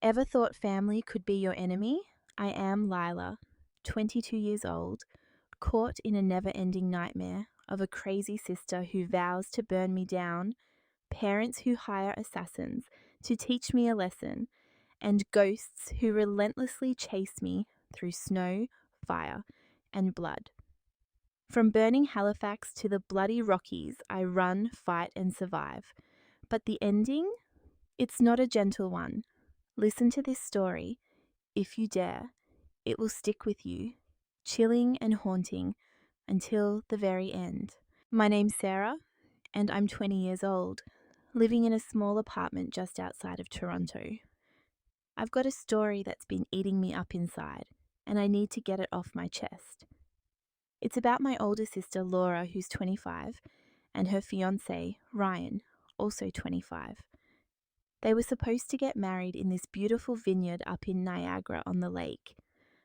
Ever thought family could be your enemy? I am Lila, 22 years old, caught in a never ending nightmare of a crazy sister who vows to burn me down, parents who hire assassins to teach me a lesson, and ghosts who relentlessly chase me through snow, fire, and blood. From burning Halifax to the bloody Rockies, I run, fight, and survive. But the ending? It's not a gentle one. Listen to this story, if you dare. It will stick with you, chilling and haunting, until the very end. My name's Sarah, and I'm 20 years old, living in a small apartment just outside of Toronto. I've got a story that's been eating me up inside, and I need to get it off my chest. It's about my older sister Laura, who's 25, and her fiancé, Ryan, also 25. They were supposed to get married in this beautiful vineyard up in Niagara on the lake,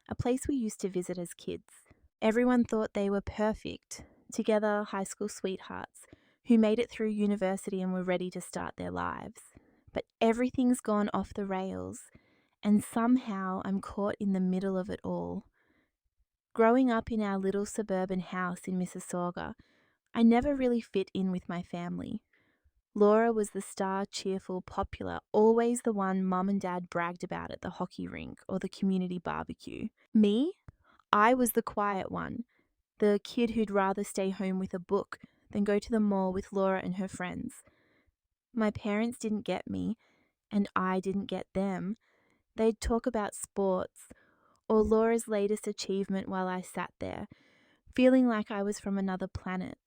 a place we used to visit as kids. Everyone thought they were perfect, together high school sweethearts who made it through university and were ready to start their lives. But everything's gone off the rails, and somehow I'm caught in the middle of it all. Growing up in our little suburban house in Mississauga, I never really fit in with my family. Laura was the star, cheerful, popular, always the one Mum and Dad bragged about at the hockey rink or the community barbecue. Me? I was the quiet one, the kid who'd rather stay home with a book than go to the mall with Laura and her friends. My parents didn't get me, and I didn't get them. They'd talk about sports or Laura's latest achievement while I sat there, feeling like I was from another planet.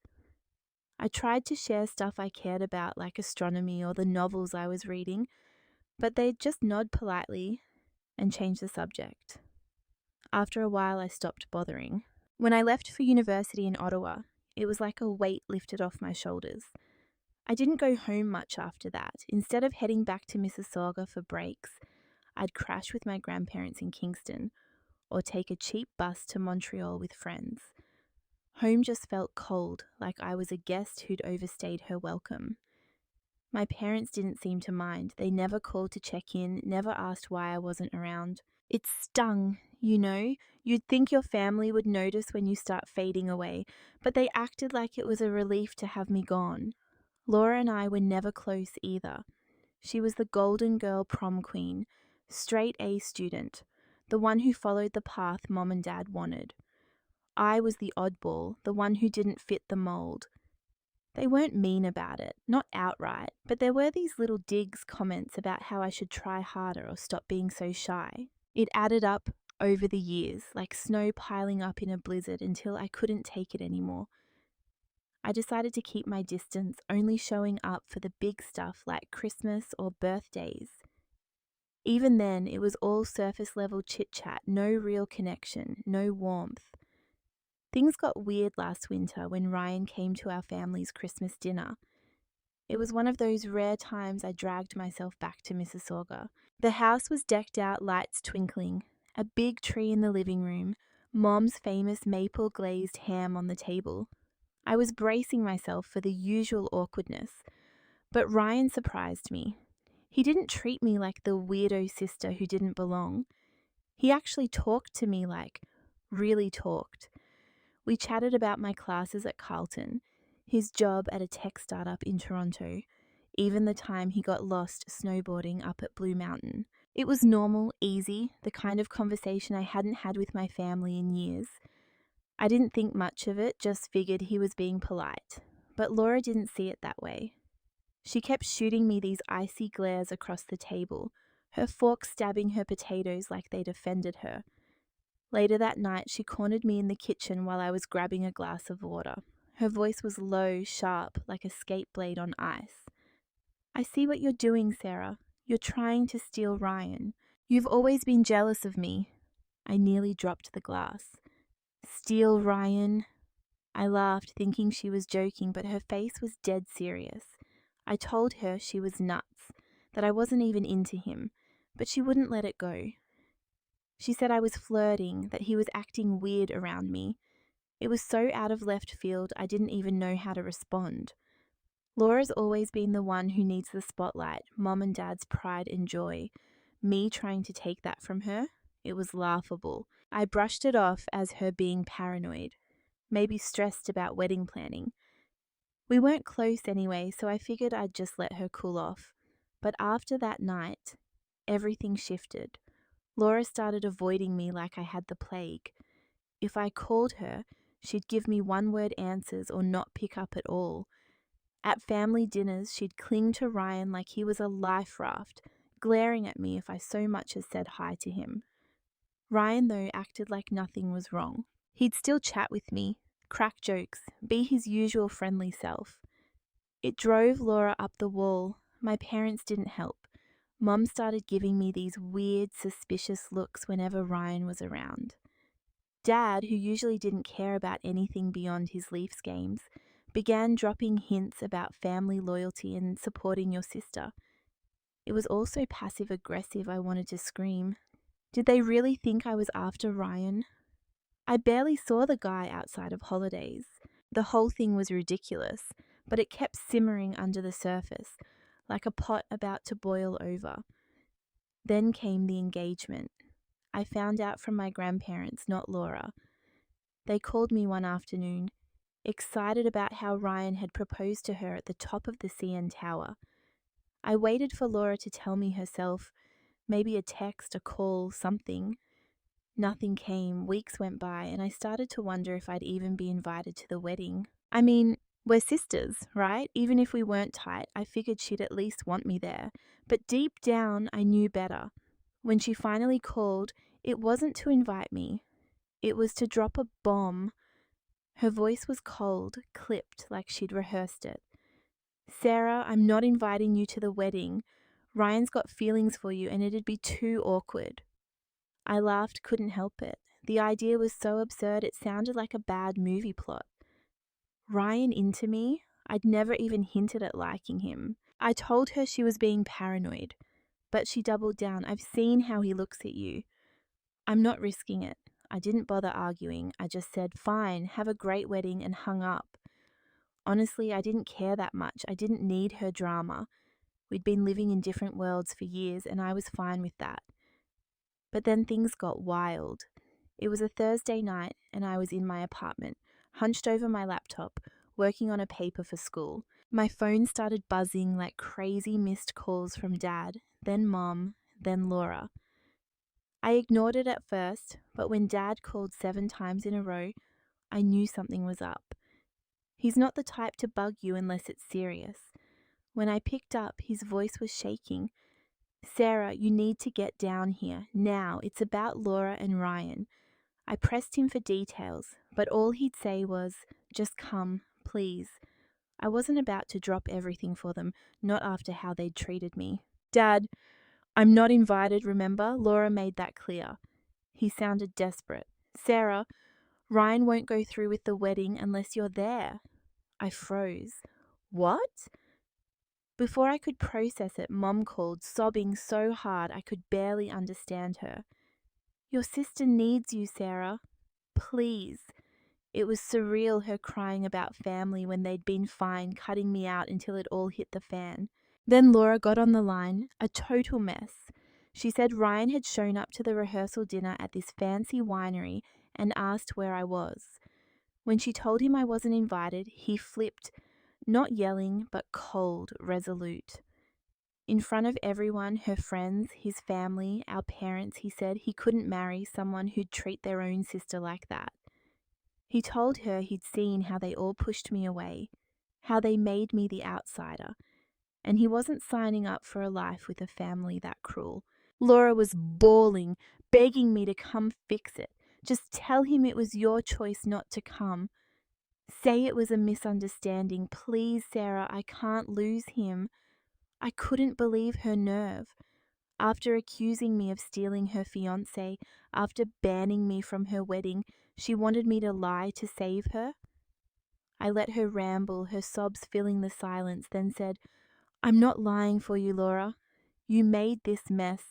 I tried to share stuff I cared about, like astronomy or the novels I was reading, but they'd just nod politely and change the subject. After a while, I stopped bothering. When I left for university in Ottawa, it was like a weight lifted off my shoulders. I didn't go home much after that. Instead of heading back to Mississauga for breaks, I'd crash with my grandparents in Kingston or take a cheap bus to Montreal with friends. Home just felt cold, like I was a guest who'd overstayed her welcome. My parents didn't seem to mind. They never called to check in, never asked why I wasn't around. It stung, you know. You'd think your family would notice when you start fading away, but they acted like it was a relief to have me gone. Laura and I were never close either. She was the Golden Girl prom queen, straight A student, the one who followed the path Mom and Dad wanted. I was the oddball, the one who didn't fit the mold. They weren't mean about it, not outright, but there were these little digs, comments about how I should try harder or stop being so shy. It added up over the years, like snow piling up in a blizzard until I couldn't take it anymore. I decided to keep my distance, only showing up for the big stuff like Christmas or birthdays. Even then, it was all surface level chit-chat, no real connection, no warmth. Things got weird last winter when Ryan came to our family's Christmas dinner. It was one of those rare times I dragged myself back to Mississauga. The house was decked out, lights twinkling, a big tree in the living room, Mom's famous maple glazed ham on the table. I was bracing myself for the usual awkwardness, but Ryan surprised me. He didn't treat me like the weirdo sister who didn't belong. He actually talked to me, like, really talked. We chatted about my classes at Carleton, his job at a tech startup in Toronto, even the time he got lost snowboarding up at Blue Mountain. It was normal, easy, the kind of conversation I hadn't had with my family in years. I didn't think much of it, just figured he was being polite. But Laura didn't see it that way. She kept shooting me these icy glares across the table, her fork stabbing her potatoes like they'd offended her. Later that night, she cornered me in the kitchen while I was grabbing a glass of water. Her voice was low, sharp, like a skate blade on ice. "I see what you're doing, Sarah. You're trying to steal Ryan. You've always been jealous of me." I nearly dropped the glass. "Steal Ryan?" I laughed, thinking she was joking, but her face was dead serious. I told her she was nuts, that I wasn't even into him, but she wouldn't let it go. She said I was flirting, that he was acting weird around me. It was so out of left field, I didn't even know how to respond. Laura's always been the one who needs the spotlight, Mom and Dad's pride and joy, Me trying to take that from her, it was laughable. I brushed it off as her being paranoid, maybe stressed about wedding planning. We weren't close anyway, so I figured I'd just let her cool off. But after that night, everything shifted. Laura started avoiding me like I had the plague. If I called her, she'd give me one-word answers or not pick up at all. At family dinners, she'd cling to Ryan like he was a life raft, glaring at me if I so much as said hi to him. Ryan, though, acted like nothing was wrong. He'd still chat with me, crack jokes, be his usual friendly self. It drove Laura up the wall. My parents didn't help. Mum started giving me these weird, suspicious looks whenever Ryan was around. Dad, who usually didn't care about anything beyond his Leafs games, began dropping hints about family loyalty and supporting your sister. It was all so passive-aggressive I wanted to scream. Did they really think I was after Ryan? I barely saw the guy outside of holidays. The whole thing was ridiculous, but it kept simmering under the surface, like a pot about to boil over. Then came the engagement. I found out from my grandparents, not Laura. They called me one afternoon, excited about how Ryan had proposed to her at the top of the CN Tower. I waited for Laura to tell me herself, maybe a text, a call, something. Nothing came, weeks went by, and I started to wonder if I'd even be invited to the wedding. I mean, we're sisters, right? Even if we weren't tight, I figured she'd at least want me there. But deep down, I knew better. When she finally called, it wasn't to invite me. It was to drop a bomb. Her voice was cold, clipped like she'd rehearsed it. Sarah, I'm not inviting you to the wedding. Ryan's got feelings for you and it'd be too awkward. I laughed, couldn't help it. The idea was so absurd it sounded like a bad movie plot. Ryan into me? I'd never even hinted at liking him. I told her she was being paranoid, but she doubled down. I've seen how he looks at you. I'm not risking it. I didn't bother arguing. I just said, fine, have a great wedding, and hung up. Honestly, I didn't care that much. I didn't need her drama. We'd been living in different worlds for years, and I was fine with that. But then things got wild. It was a Thursday night, and I was in my apartment, hunched over my laptop, working on a paper for school. My phone started buzzing like crazy missed calls from Dad, then Mom, then Laura. I ignored it at first, but when Dad called 7 times in a row, I knew something was up. He's not the type to bug you unless it's serious. When I picked up, his voice was shaking. Sarah, you need to get down here, now. It's about Laura and Ryan. I pressed him for details, but all he'd say was, just come, please. I wasn't about to drop everything for them, not after how they'd treated me. Dad, I'm not invited, remember? Laura made that clear. He sounded desperate. Sarah, Ryan won't go through with the wedding unless you're there. I froze. What? Before I could process it, Mom called, sobbing so hard I could barely understand her. Your sister needs you, Sarah. Please. It was surreal, her crying about family when they'd been fine, cutting me out until it all hit the fan. Then Laura got on the line, a total mess. She said Ryan had shown up to the rehearsal dinner at this fancy winery and asked where I was. When she told him I wasn't invited, he flipped, not yelling, but cold, resolute. In front of everyone, her friends, his family, our parents, he said he couldn't marry someone who'd treat their own sister like that. He told her he'd seen how they all pushed me away, how they made me the outsider, and he wasn't signing up for a life with a family that cruel. Laura was bawling, begging me to come fix it. Just tell him it was your choice not to come. Say it was a misunderstanding. Please, Sarah, I can't lose him. I couldn't believe her nerve. After accusing me of stealing her fiancé, after banning me from her wedding, she wanted me to lie to save her. I let her ramble, her sobs filling the silence, then said, I'm not lying for you, Laura. You made this mess.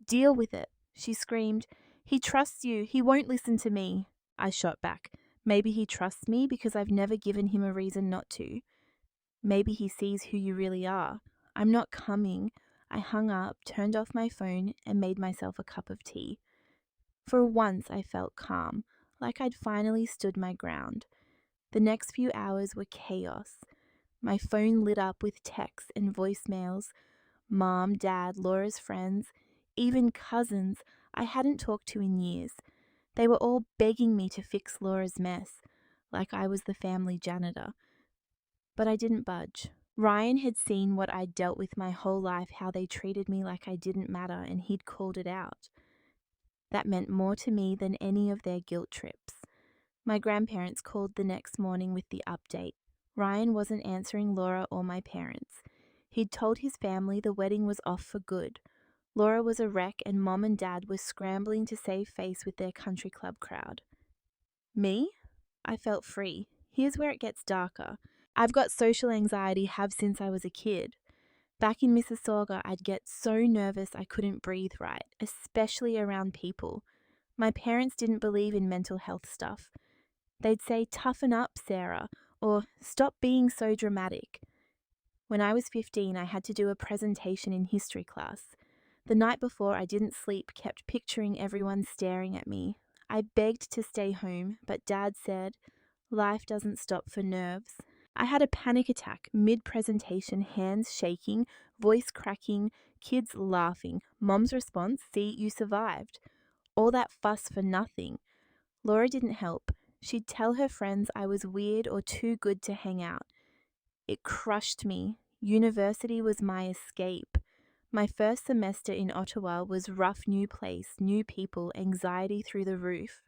Deal with it. She screamed, He trusts you. He won't listen to me. I shot back. Maybe he trusts me because I've never given him a reason not to. Maybe he sees who you really are. I'm not coming. I hung up, turned off my phone, and made myself a cup of tea. For once, I felt calm, like I'd finally stood my ground. The next few hours were chaos. My phone lit up with texts and voicemails. Mom, Dad, Laura's friends, even cousins I hadn't talked to in years. They were all begging me to fix Laura's mess, like I was the family janitor. But I didn't budge. Ryan had seen what I'd dealt with my whole life, how they treated me like I didn't matter, and he'd called it out. That meant more to me than any of their guilt trips. My grandparents called the next morning with the update. Ryan wasn't answering Laura or my parents. He'd told his family the wedding was off for good. Laura was a wreck and Mom and Dad were scrambling to save face with their country club crowd. Me? I felt free. Here's where it gets darker. I've got social anxiety, have since I was a kid. Back in Mississauga, I'd get so nervous I couldn't breathe right, especially around people. My parents didn't believe in mental health stuff. They'd say, "Toughen up, Sarah," or "Stop being so dramatic." When I was 15, I had to do a presentation in history class. The night before, I didn't sleep, kept picturing everyone staring at me. I begged to stay home, but Dad said, "Life doesn't stop for nerves." I had a panic attack mid-presentation, hands shaking, voice cracking, kids laughing. Mom's response, "See, you survived." All that fuss for nothing. Laura didn't help. She'd tell her friends I was weird or too good to hang out. It crushed me. University was my escape. My first semester in Ottawa was rough, new place, new people, anxiety through the roof.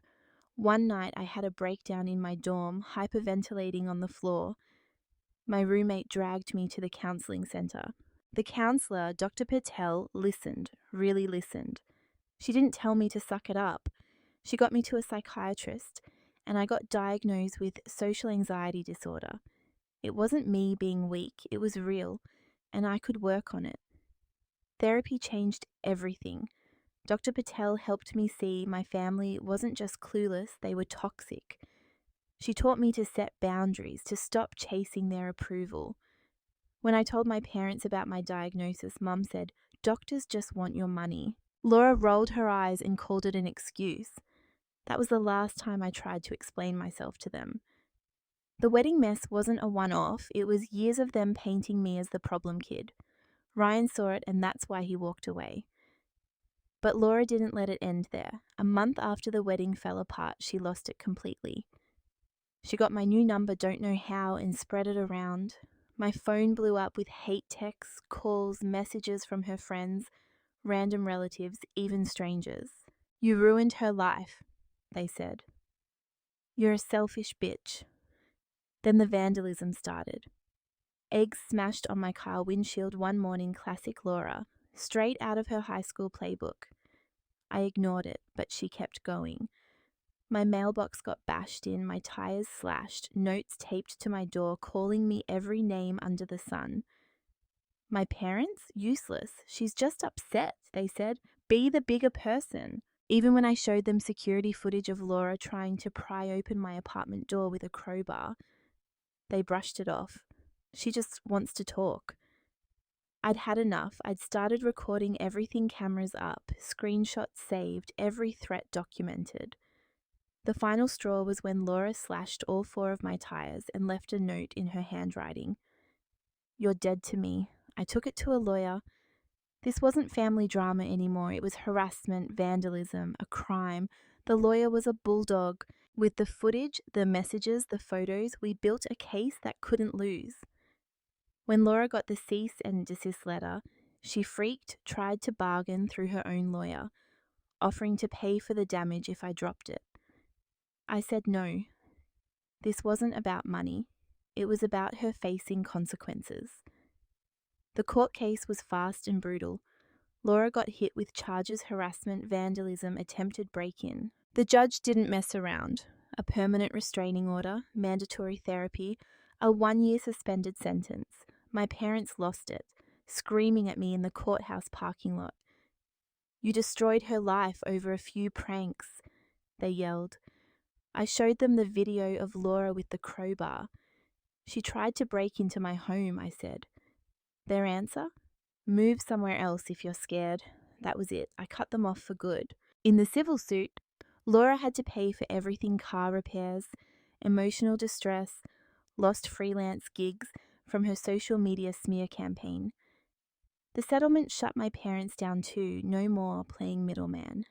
One night I had a breakdown in my dorm, hyperventilating on the floor. My roommate dragged me to the counselling centre. The counsellor, Dr. Patel, listened, really listened. She didn't tell me to suck it up. She got me to a psychiatrist, and I got diagnosed with social anxiety disorder. It wasn't me being weak, it was real, and I could work on it. Therapy changed everything. Dr. Patel helped me see my family wasn't just clueless, they were toxic. She taught me to set boundaries, to stop chasing their approval. When I told my parents about my diagnosis, Mum said, "Doctors just want your money." Laura rolled her eyes and called it an excuse. That was the last time I tried to explain myself to them. The wedding mess wasn't a one-off, it was years of them painting me as the problem kid. Ryan saw it and that's why he walked away. But Laura didn't let it end there. A month after the wedding fell apart, she lost it completely. She got my new number, don't know how, and spread it around. My phone blew up with hate texts, calls, messages from her friends, random relatives, even strangers. "You ruined her life," they said. "You're a selfish bitch." Then the vandalism started. Eggs smashed on my car windshield one morning, classic Laura, straight out of her high school playbook. I ignored it, but she kept going. My mailbox got bashed in, my tires slashed, notes taped to my door calling me every name under the sun. My parents? Useless. "She's just upset," they said. "Be the bigger person." Even when I showed them security footage of Laura trying to pry open my apartment door with a crowbar, they brushed it off. She just wants to talk. I'd had enough. I'd started recording everything, cameras up, screenshots saved, every threat documented. The final straw was when Laura slashed all 4 of my tires and left a note in her handwriting. "You're dead to me." I took it to a lawyer. This wasn't family drama anymore. It was harassment, vandalism, a crime. The lawyer was a bulldog. With the footage, the messages, the photos, we built a case that couldn't lose. When Laura got the cease and desist letter, she freaked, tried to bargain through her own lawyer, offering to pay for the damage if I dropped it. I said no. This wasn't about money. It was about her facing consequences. The court case was fast and brutal. Laura got hit with charges: harassment, vandalism, attempted break-in. The judge didn't mess around. A permanent restraining order, mandatory therapy, a 1-year suspended sentence. My parents lost it, screaming at me in the courthouse parking lot. "You destroyed her life over a few pranks," they yelled. I showed them the video of Laura with the crowbar. "She tried to break into my home," I said. Their answer? Move somewhere else if you're scared. That was it. I cut them off for good. In the civil suit, Laura had to pay for everything: car repairs, emotional distress, lost freelance gigs from her social media smear campaign. The settlement shut my parents down too, no more playing middleman.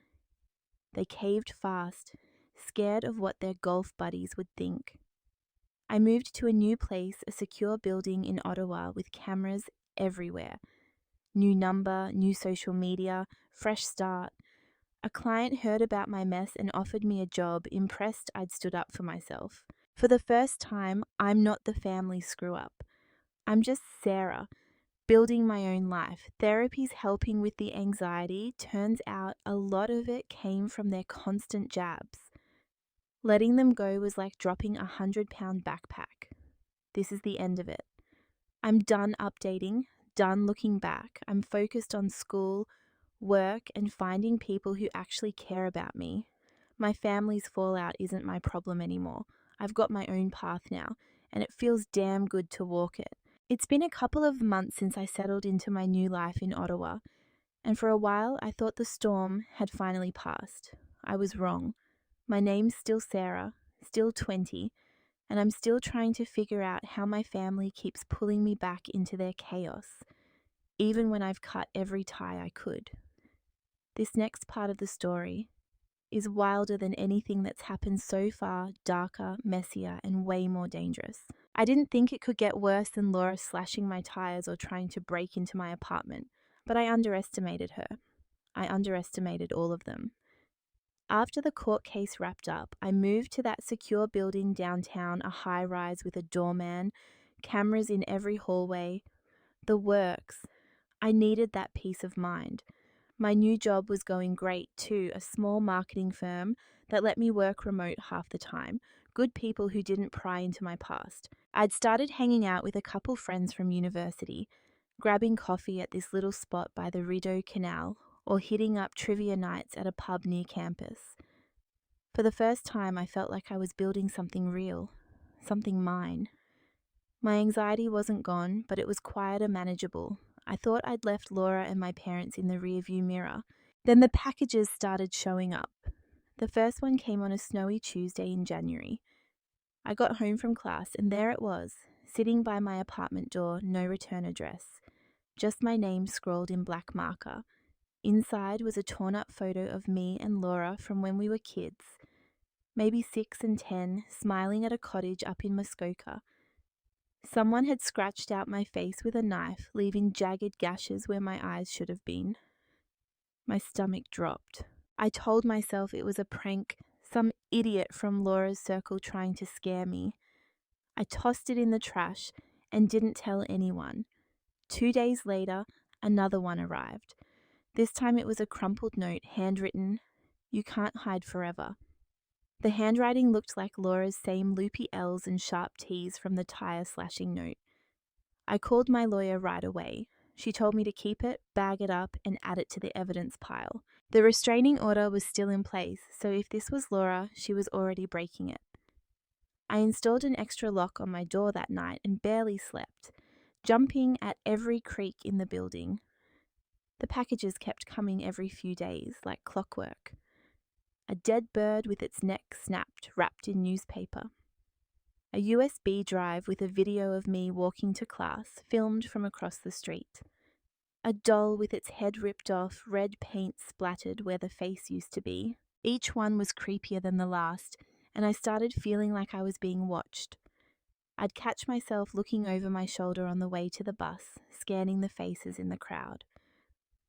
They caved fast, scared of what their golf buddies would think. I moved to a new place, a secure building in Ottawa with cameras everywhere. New number, new social media, fresh start. A client heard about my mess and offered me a job, impressed I'd stood up for myself. For the first time, I'm not the family screw up. I'm just Sarah, building my own life. Therapy's helping with the anxiety. Turns out a lot of it came from their constant jabs. Letting them go was like dropping a 100-pound backpack. This is the end of it. I'm done updating, done looking back. I'm focused on school, work, and finding people who actually care about me. My family's fallout isn't my problem anymore. I've got my own path now, and it feels damn good to walk it. It's been a couple of months since I settled into my new life in Ottawa, and for a while I thought the storm had finally passed. I was wrong. My name's still Sarah, still 20, and I'm still trying to figure out how my family keeps pulling me back into their chaos, even when I've cut every tie I could. This next part of the story is wilder than anything that's happened so far, darker, messier, and way more dangerous. I didn't think it could get worse than Laura slashing my tires or trying to break into my apartment, but I underestimated her. I underestimated all of them. After the court case wrapped up, I moved to that secure building downtown, a high-rise with a doorman, cameras in every hallway, the works. I needed that peace of mind. My new job was going great too, a small marketing firm that let me work remote half the time. Good people who didn't pry into my past. I'd started hanging out with a couple friends from university, grabbing coffee at this little spot by the Rideau Canal, or hitting up trivia nights at a pub near campus. For the first time, I felt like I was building something real, something mine. My anxiety wasn't gone, but it was quieter, manageable. I thought I'd left Laura and my parents in the rearview mirror. Then the packages started showing up. The first one came on a snowy Tuesday in January. I got home from class and there it was, sitting by my apartment door, no return address. Just my name scrawled in black marker. Inside was a torn-up photo of me and Laura from when we were kids, maybe 6 and 10, smiling at a cottage up in Muskoka. Someone had scratched out my face with a knife, leaving jagged gashes where my eyes should have been. My stomach dropped. I told myself it was a prank, some idiot from Laura's circle trying to scare me. I tossed it in the trash and didn't tell anyone. 2 days later, another one arrived. This time it was a crumpled note, handwritten, "You can't hide forever." The handwriting looked like Laura's same loopy L's and sharp T's from the tire slashing note. I called my lawyer right away. She told me to keep it, bag it up, and add it to the evidence pile. The restraining order was still in place, so if this was Laura, she was already breaking it. I installed an extra lock on my door that night and barely slept, jumping at every creak in the building. The packages kept coming every few days, like clockwork. A dead bird with its neck snapped, wrapped in newspaper. A USB drive with a video of me walking to class, filmed from across the street. A doll with its head ripped off, red paint splattered where the face used to be. Each one was creepier than the last, and I started feeling like I was being watched. I'd catch myself looking over my shoulder on the way to the bus, scanning the faces in the crowd.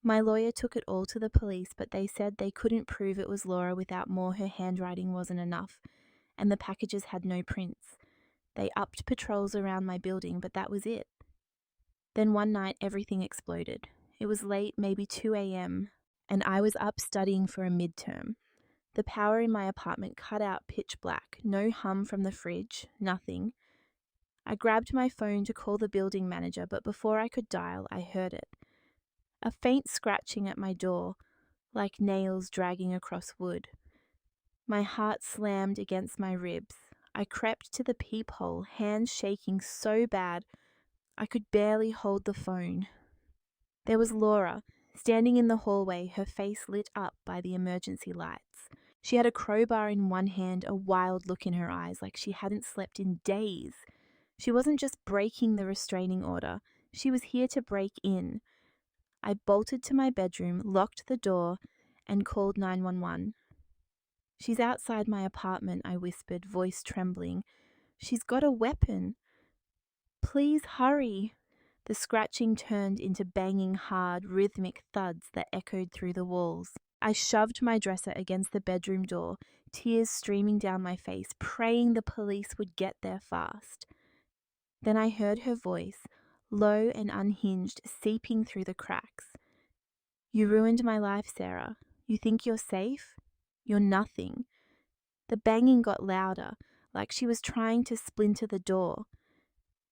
My lawyer took it all to the police, but they said they couldn't prove it was Laura without more. Her handwriting wasn't enough, and the packages had no prints. They upped patrols around my building, but that was it. Then one night everything exploded. It was late, maybe 2 a.m., and I was up studying for a midterm. The power in my apartment cut out pitch black, no hum from the fridge, nothing. I grabbed my phone to call the building manager, but before I could dial, I heard it. A faint scratching at my door, like nails dragging across wood. My heart slammed against my ribs. I crept to the peephole, hands shaking so bad I could barely hold the phone. There was Laura, standing in the hallway, her face lit up by the emergency lights. She had a crowbar in one hand, a wild look in her eyes, like she hadn't slept in days. She wasn't just breaking the restraining order, she was here to break in. I bolted to my bedroom, locked the door, and called 911. "She's outside my apartment," I whispered, voice trembling. "She's got a weapon. Please hurry." The scratching turned into banging, hard, rhythmic thuds that echoed through the walls. I shoved my dresser against the bedroom door, tears streaming down my face, praying the police would get there fast. Then I heard her voice, low and unhinged, seeping through the cracks. "You ruined my life, Sarah. You think you're safe? You're nothing." The banging got louder, like she was trying to splinter the door.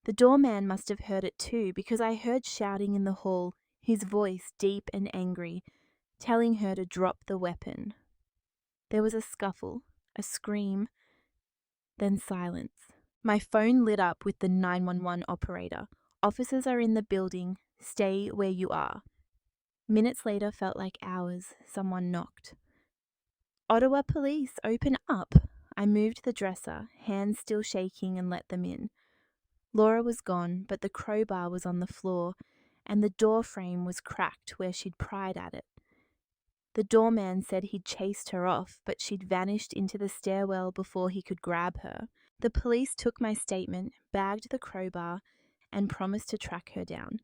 The doorman must have heard it too, because I heard shouting in the hall, his voice deep and angry, telling her to drop the weapon. There was a scuffle, a scream, then silence. My phone lit up with the 911 operator. "Officers are in the building. Stay where you are." Minutes later felt like hours. Someone knocked. "Ottawa police, open up." I moved the dresser, hands still shaking, and let them in. Laura was gone, but the crowbar was on the floor, and the door frame was cracked where she'd pried at it. The doorman said he'd chased her off, but she'd vanished into the stairwell before he could grab her. The police took my statement, bagged the crowbar, and promised to track her down.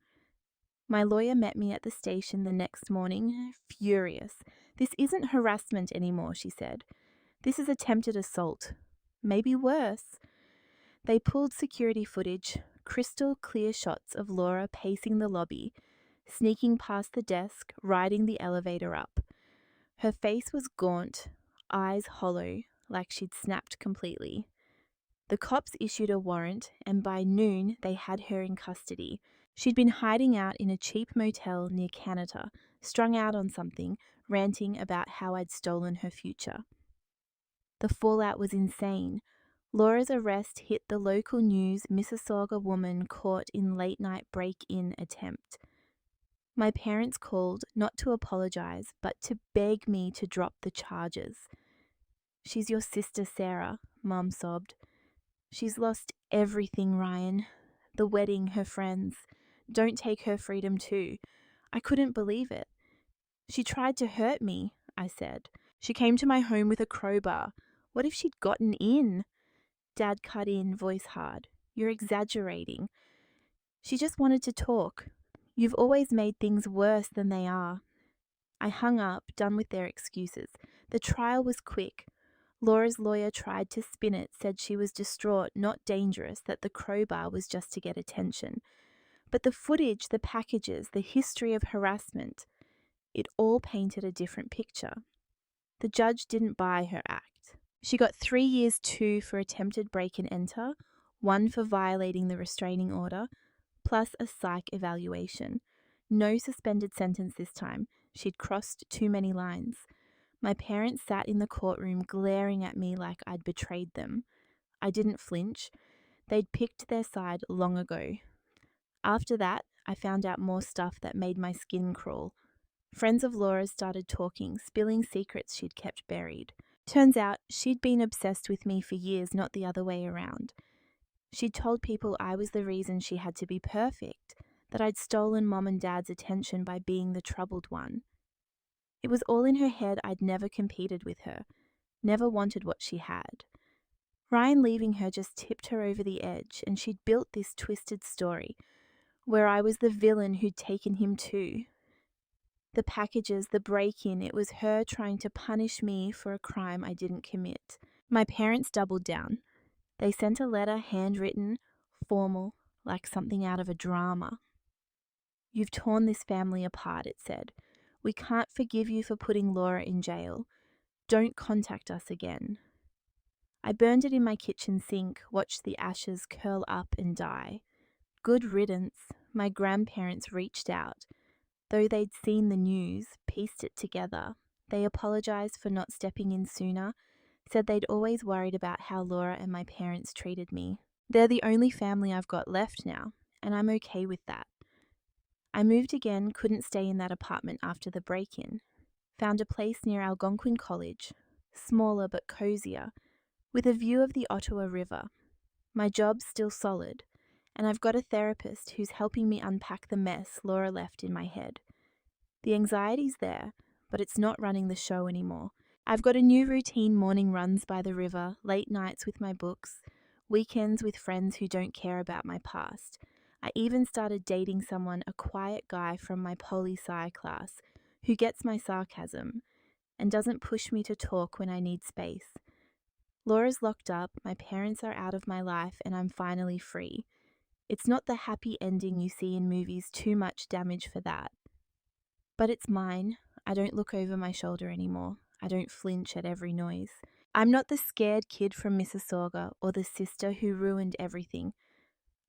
My lawyer met me at the station the next morning, furious. "This isn't harassment anymore," she said. "This is attempted assault. Maybe worse." They pulled security footage, crystal clear shots of Laura pacing the lobby, sneaking past the desk, riding the elevator up. Her face was gaunt, eyes hollow, like she'd snapped completely. The cops issued a warrant, and by noon they had her in custody. She'd been hiding out in a cheap motel near Canada, strung out on something, ranting about how I'd stolen her future. The fallout was insane. Laura's arrest hit the local news, Mississauga woman caught in late-night break-in attempt. My parents called, not to apologize, but to beg me to drop the charges. "She's your sister, Sarah," Mum sobbed. "She's lost everything, Ryan. The wedding, her friends. Don't take her freedom too." I couldn't believe it. "She tried to hurt me," I said. "She came to my home with a crowbar. What if she'd gotten in?" Dad cut in, voice hard. "You're exaggerating. She just wanted to talk. You've always made things worse than they are." I hung up, done with their excuses. The trial was quick. Laura's lawyer tried to spin it, said she was distraught, not dangerous, that the crowbar was just to get attention. But the footage, the packages, the history of harassment, it all painted a different picture. The judge didn't buy her act. She got 3 years too for attempted break and enter, 1 for violating the restraining order, plus a psych evaluation. No suspended sentence this time. She'd crossed too many lines. My parents sat in the courtroom glaring at me like I'd betrayed them. I didn't flinch. They'd picked their side long ago. After that, I found out more stuff that made my skin crawl. Friends of Laura's started talking, spilling secrets she'd kept buried. Turns out she'd been obsessed with me for years, not the other way around. She'd told people I was the reason she had to be perfect, that I'd stolen Mom and Dad's attention by being the troubled one. It was all in her head. I'd never competed with her, never wanted what she had. Ryan leaving her just tipped her over the edge, and she'd built this twisted story, where I was the villain who'd taken him too. The packages, the break-in, it was her trying to punish me for a crime I didn't commit. My parents doubled down. They sent a letter, handwritten, formal, like something out of a drama. "You've torn this family apart," it said. "We can't forgive you for putting Laura in jail. Don't contact us again." I burned it in my kitchen sink, watched the ashes curl up and die. Good riddance. My grandparents reached out. Though they'd seen the news, pieced it together. They apologized for not stepping in sooner, said they'd always worried about how Laura and my parents treated me. They're the only family I've got left now, and I'm okay with that. I moved again, couldn't stay in that apartment after the break-in. Found a place near Algonquin College, smaller but cozier, with a view of the Ottawa River. My job's still solid, and I've got a therapist who's helping me unpack the mess Laura left in my head. The anxiety's there, but it's not running the show anymore. I've got a new routine: morning runs by the river, late nights with my books, weekends with friends who don't care about my past. I even started dating someone, a quiet guy from my poli-sci class, who gets my sarcasm and doesn't push me to talk when I need space. Laura's locked up, my parents are out of my life, and I'm finally free. It's not the happy ending you see in movies, too much damage for that. But it's mine. I don't look over my shoulder anymore. I don't flinch at every noise. I'm not the scared kid from Mississauga or the sister who ruined everything.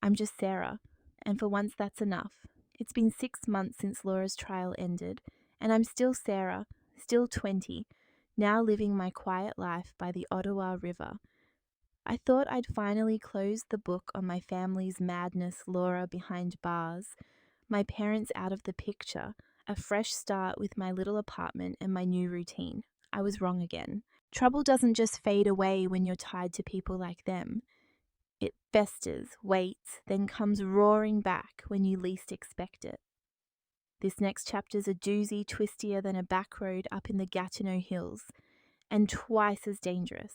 I'm just Sarah, and for once that's enough. It's been 6 months since Laura's trial ended, and I'm still Sarah, still 20, now living my quiet life by the Ottawa River. I thought I'd finally closed the book on my family's madness, Laura behind bars, my parents out of the picture, a fresh start with my little apartment and my new routine. I was wrong again. Trouble doesn't just fade away when you're tied to people like them. It festers, waits, then comes roaring back when you least expect it. This next chapter's a doozy, twistier than a back road up in the Gatineau Hills, and twice as dangerous.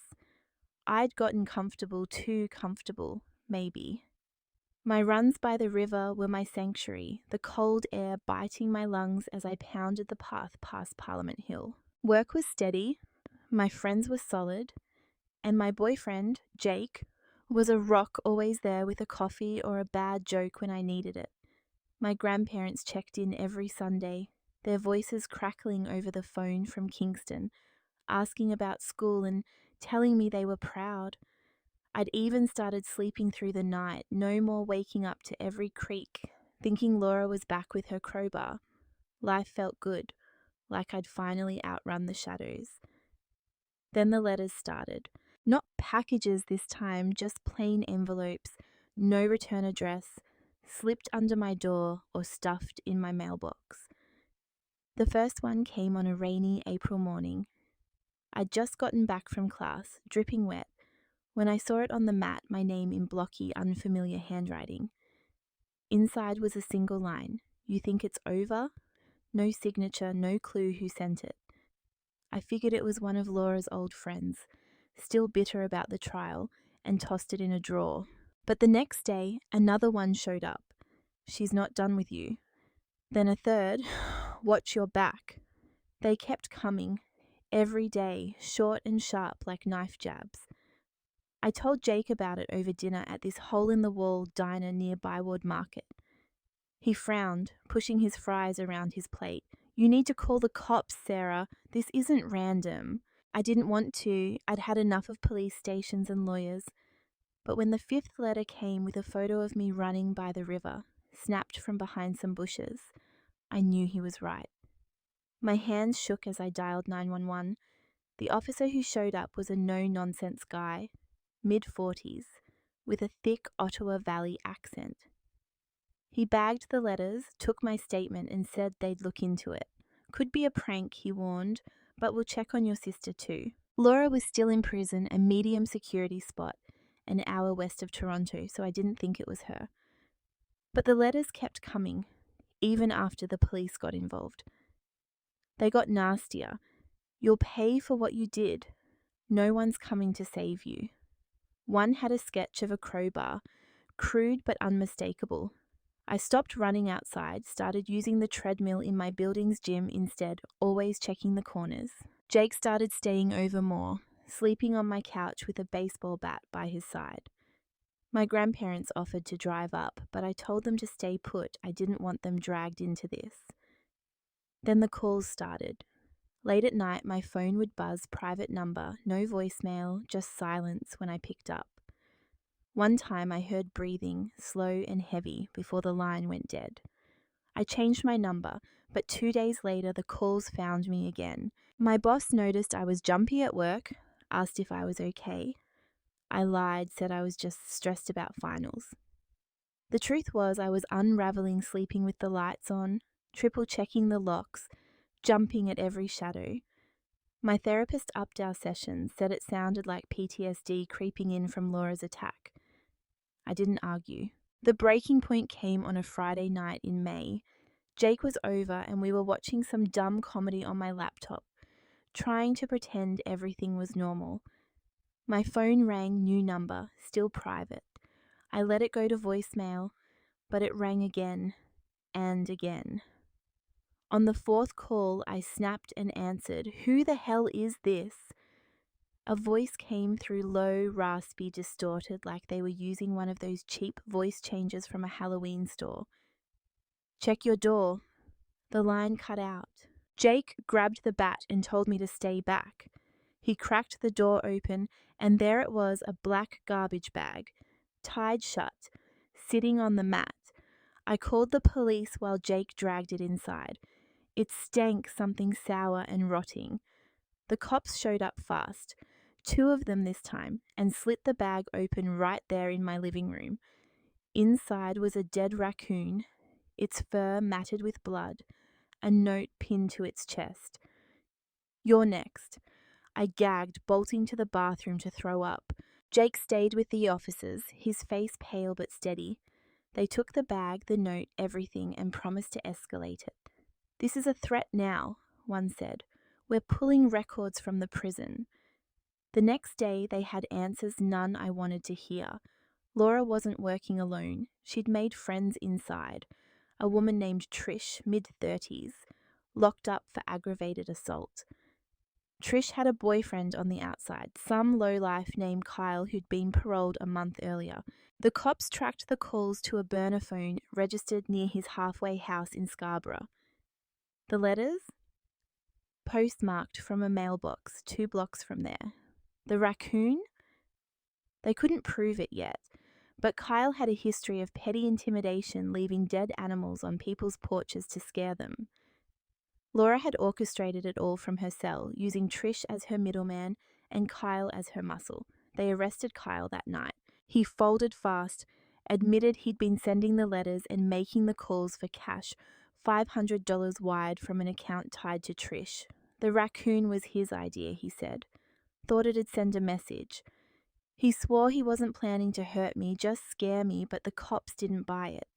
I'd gotten comfortable, too comfortable, maybe. My runs by the river were my sanctuary, the cold air biting my lungs as I pounded the path past Parliament Hill. Work was steady, my friends were solid, and my boyfriend, Jake, was a rock, always there with a coffee or a bad joke when I needed it. My grandparents checked in every Sunday, their voices crackling over the phone from Kingston, asking about school and telling me they were proud. I'd even started sleeping through the night, no more waking up to every creak, thinking Laura was back with her crowbar. Life felt good, like I'd finally outrun the shadows. Then the letters started. Not packages this time, just plain envelopes, no return address, slipped under my door or stuffed in my mailbox. The first one came on a rainy April morning. I'd just gotten back from class, dripping wet, when I saw it on the mat, my name in blocky, unfamiliar handwriting. Inside was a single line. You think it's over? No signature, no clue who sent it. I figured it was one of Laura's old friends, still bitter about the trial, and tossed it in a drawer. But the next day, another one showed up. She's not done with you. Then a third, watch your back. They kept coming, every day, short and sharp like knife jabs. I told Jake about it over dinner at this hole-in-the-wall diner near Byward Market. He frowned, pushing his fries around his plate. You need to call the cops, Sarah. This isn't random. I didn't want to. I'd had enough of police stations and lawyers. But when the fifth letter came with a photo of me running by the river, snapped from behind some bushes, I knew he was right. My hands shook as I dialed 911. The officer who showed up was a no-nonsense guy, mid-40s, with a thick Ottawa Valley accent. He bagged the letters, took my statement, and said they'd look into it. Could be a prank, he warned, but we'll check on your sister too. Laura was still in prison, a medium security spot, an hour west of Toronto, so I didn't think it was her. But the letters kept coming, even after the police got involved. They got nastier. You'll pay for what you did. No one's coming to save you. One had a sketch of a crowbar, crude but unmistakable. I stopped running outside, started using the treadmill in my building's gym instead, always checking the corners. Jake started staying over more, sleeping on my couch with a baseball bat by his side. My grandparents offered to drive up, but I told them to stay put. I didn't want them dragged into this. Then the calls started. Late at night, my phone would buzz, private number, no voicemail, just silence when I picked up. One time I heard breathing, slow and heavy, before the line went dead. I changed my number, but 2 days later the calls found me again. My boss noticed I was jumpy at work, asked if I was okay. I lied, said I was just stressed about finals. The truth was, I was unraveling sleeping with the lights on, triple checking the locks, jumping at every shadow. My therapist upped our sessions, said it sounded like PTSD creeping in from Laura's attack. I didn't argue. The breaking point came on a Friday night in May. Jake was over and we were watching some dumb comedy on my laptop, trying to pretend everything was normal. My phone rang, new number, still private. I let it go to voicemail, but it rang again and again. On the fourth call, I snapped and answered, "Who the hell is this?" A voice came through, low, raspy, distorted, like they were using one of those cheap voice changers from a Halloween store. "Check your door." The line cut out. Jake grabbed the bat and told me to stay back. He cracked the door open, and there it was, a black garbage bag, tied shut, sitting on the mat. I called the police while Jake dragged it inside. It stank something sour and rotting. The cops showed up fast, 2 of them this time, and slit the bag open right there in my living room. Inside was a dead raccoon, its fur matted with blood, a note pinned to its chest. "You're next." I gagged, bolting to the bathroom to throw up. Jake stayed with the officers, his face pale but steady. They took the bag, the note, everything, and promised to escalate it. "This is a threat now," one said. "We're pulling records from the prison." The next day, they had answers none I wanted to hear. Laura wasn't working alone. She'd made friends inside. A woman named Trish, mid-30s, locked up for aggravated assault. Trish had a boyfriend on the outside, some lowlife named Kyle who'd been paroled a month earlier. The cops tracked the calls to a burner phone registered near his halfway house in Scarborough. The letters? Postmarked from a mailbox 2 blocks from there. The raccoon? They couldn't prove it yet, but Kyle had a history of petty intimidation, leaving dead animals on people's porches to scare them. Laura had orchestrated it all from her cell, using Trish as her middleman and Kyle as her muscle. They arrested Kyle that night. He folded fast, admitted he'd been sending the letters and making the calls for cash, $500 wide from an account tied to Trish. The raccoon was his idea, he said. Thought it'd send a message. He swore he wasn't planning to hurt me, just scare me, but the cops didn't buy it.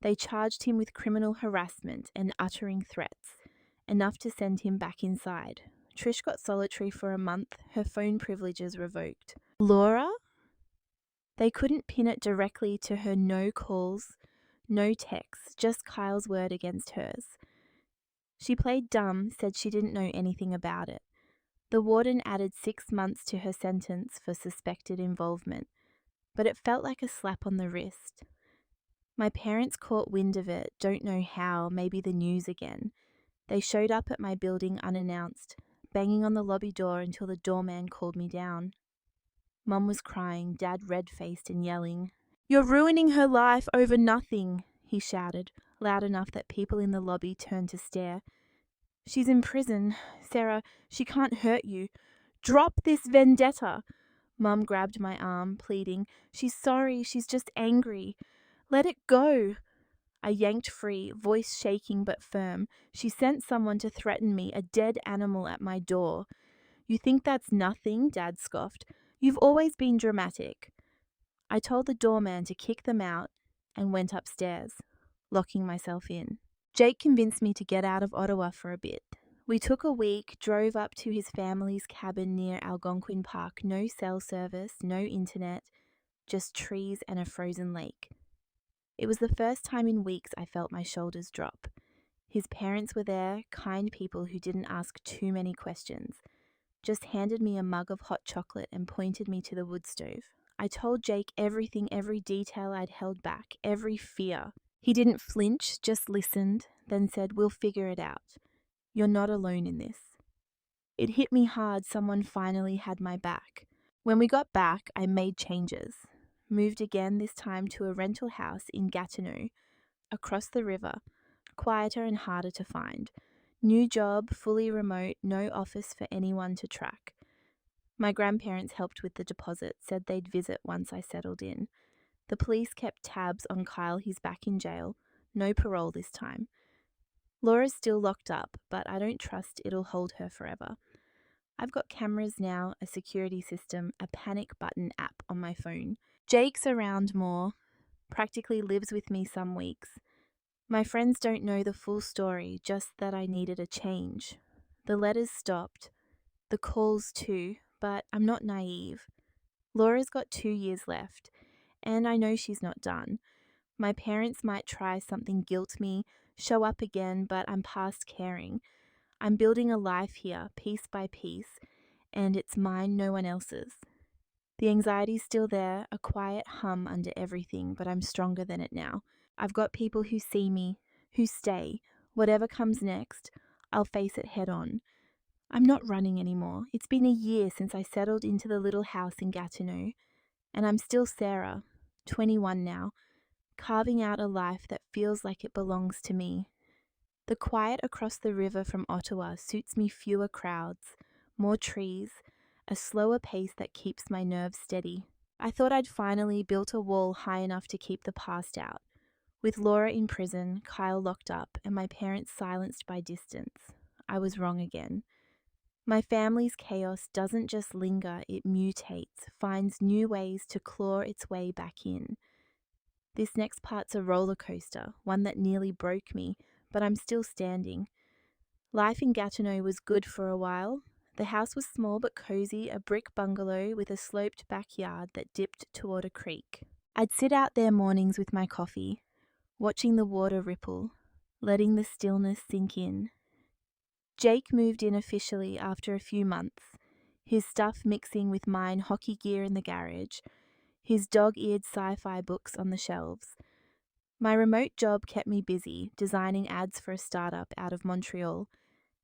They charged him with criminal harassment and uttering threats, enough to send him back inside. Trish got solitary for a month, her phone privileges revoked. Laura? They couldn't pin it directly to her. No calls, no texts, just Kyle's word against hers. She played dumb, said she didn't know anything about it. The warden added 6 months to her sentence for suspected involvement, but it felt like a slap on the wrist. My parents caught wind of it, don't know how, maybe the news again. They showed up at my building unannounced, banging on the lobby door until the doorman called me down. Mum was crying, Dad red-faced and yelling. "You're ruining her life over nothing," he shouted, loud enough that people in the lobby turned to stare. "She's in prison. Sarah, she can't hurt you. Drop this vendetta." Mum grabbed my arm, pleading. "She's sorry, she's just angry. Let it go." I yanked free, voice shaking but firm. "She sent someone to threaten me, a dead animal at my door." "You think that's nothing?" Dad scoffed. "You've always been dramatic." I told the doorman to kick them out and went upstairs, locking myself in. Jake convinced me to get out of Ottawa for a bit. We took a week, drove up to his family's cabin near Algonquin Park. No cell service, no internet, just trees and a frozen lake. It was the first time in weeks I felt my shoulders drop. His parents were there, kind people who didn't ask too many questions, just handed me a mug of hot chocolate and pointed me to the wood stove. I told Jake everything, every detail I'd held back, every fear. He didn't flinch, just listened, then said, "We'll figure it out. You're not alone in this." It hit me hard someone finally had my back. When we got back, I made changes. Moved again, this time to a rental house in Gatineau, across the river, quieter and harder to find. New job, fully remote, no office for anyone to track. My grandparents helped with the deposit, said they'd visit once I settled in. The police kept tabs on Kyle. He's back in jail. No parole this time. Laura's still locked up, but I don't trust it'll hold her forever. I've got cameras now, a security system, a panic button app on my phone. Jake's around more, practically lives with me some weeks. My friends don't know the full story, just that I needed a change. The letters stopped, the calls too, but I'm not naive. Laura's got 2 years left, and I know she's not done. My parents might try something, guilt me, show up again, but I'm past caring. I'm building a life here, piece by piece, and it's mine, no one else's. The anxiety's still there, a quiet hum under everything, but I'm stronger than it now. I've got people who see me, who stay. Whatever comes next, I'll face it head on. I'm not running anymore. It's been a year since I settled into the little house in Gatineau, and I'm still Sarah, 21 now, carving out a life that feels like it belongs to me. The quiet across the river from Ottawa suits me. Fewer crowds, more trees, a slower pace that keeps my nerves steady. I thought I'd finally built a wall high enough to keep the past out. With Laura in prison, Kyle locked up, and my parents silenced by distance, I was wrong again. My family's chaos doesn't just linger, it mutates, finds new ways to claw its way back in. This next part's a roller coaster, one that nearly broke me, but I'm still standing. Life in Gatineau was good for a while. The house was small but cozy, a brick bungalow with a sloped backyard that dipped toward a creek. I'd sit out there mornings with my coffee, watching the water ripple, letting the stillness sink in. Jake moved in officially after a few months, his stuff mixing with mine, hockey gear in the garage, his dog-eared sci-fi books on the shelves. My remote job kept me busy, designing ads for a startup out of Montreal,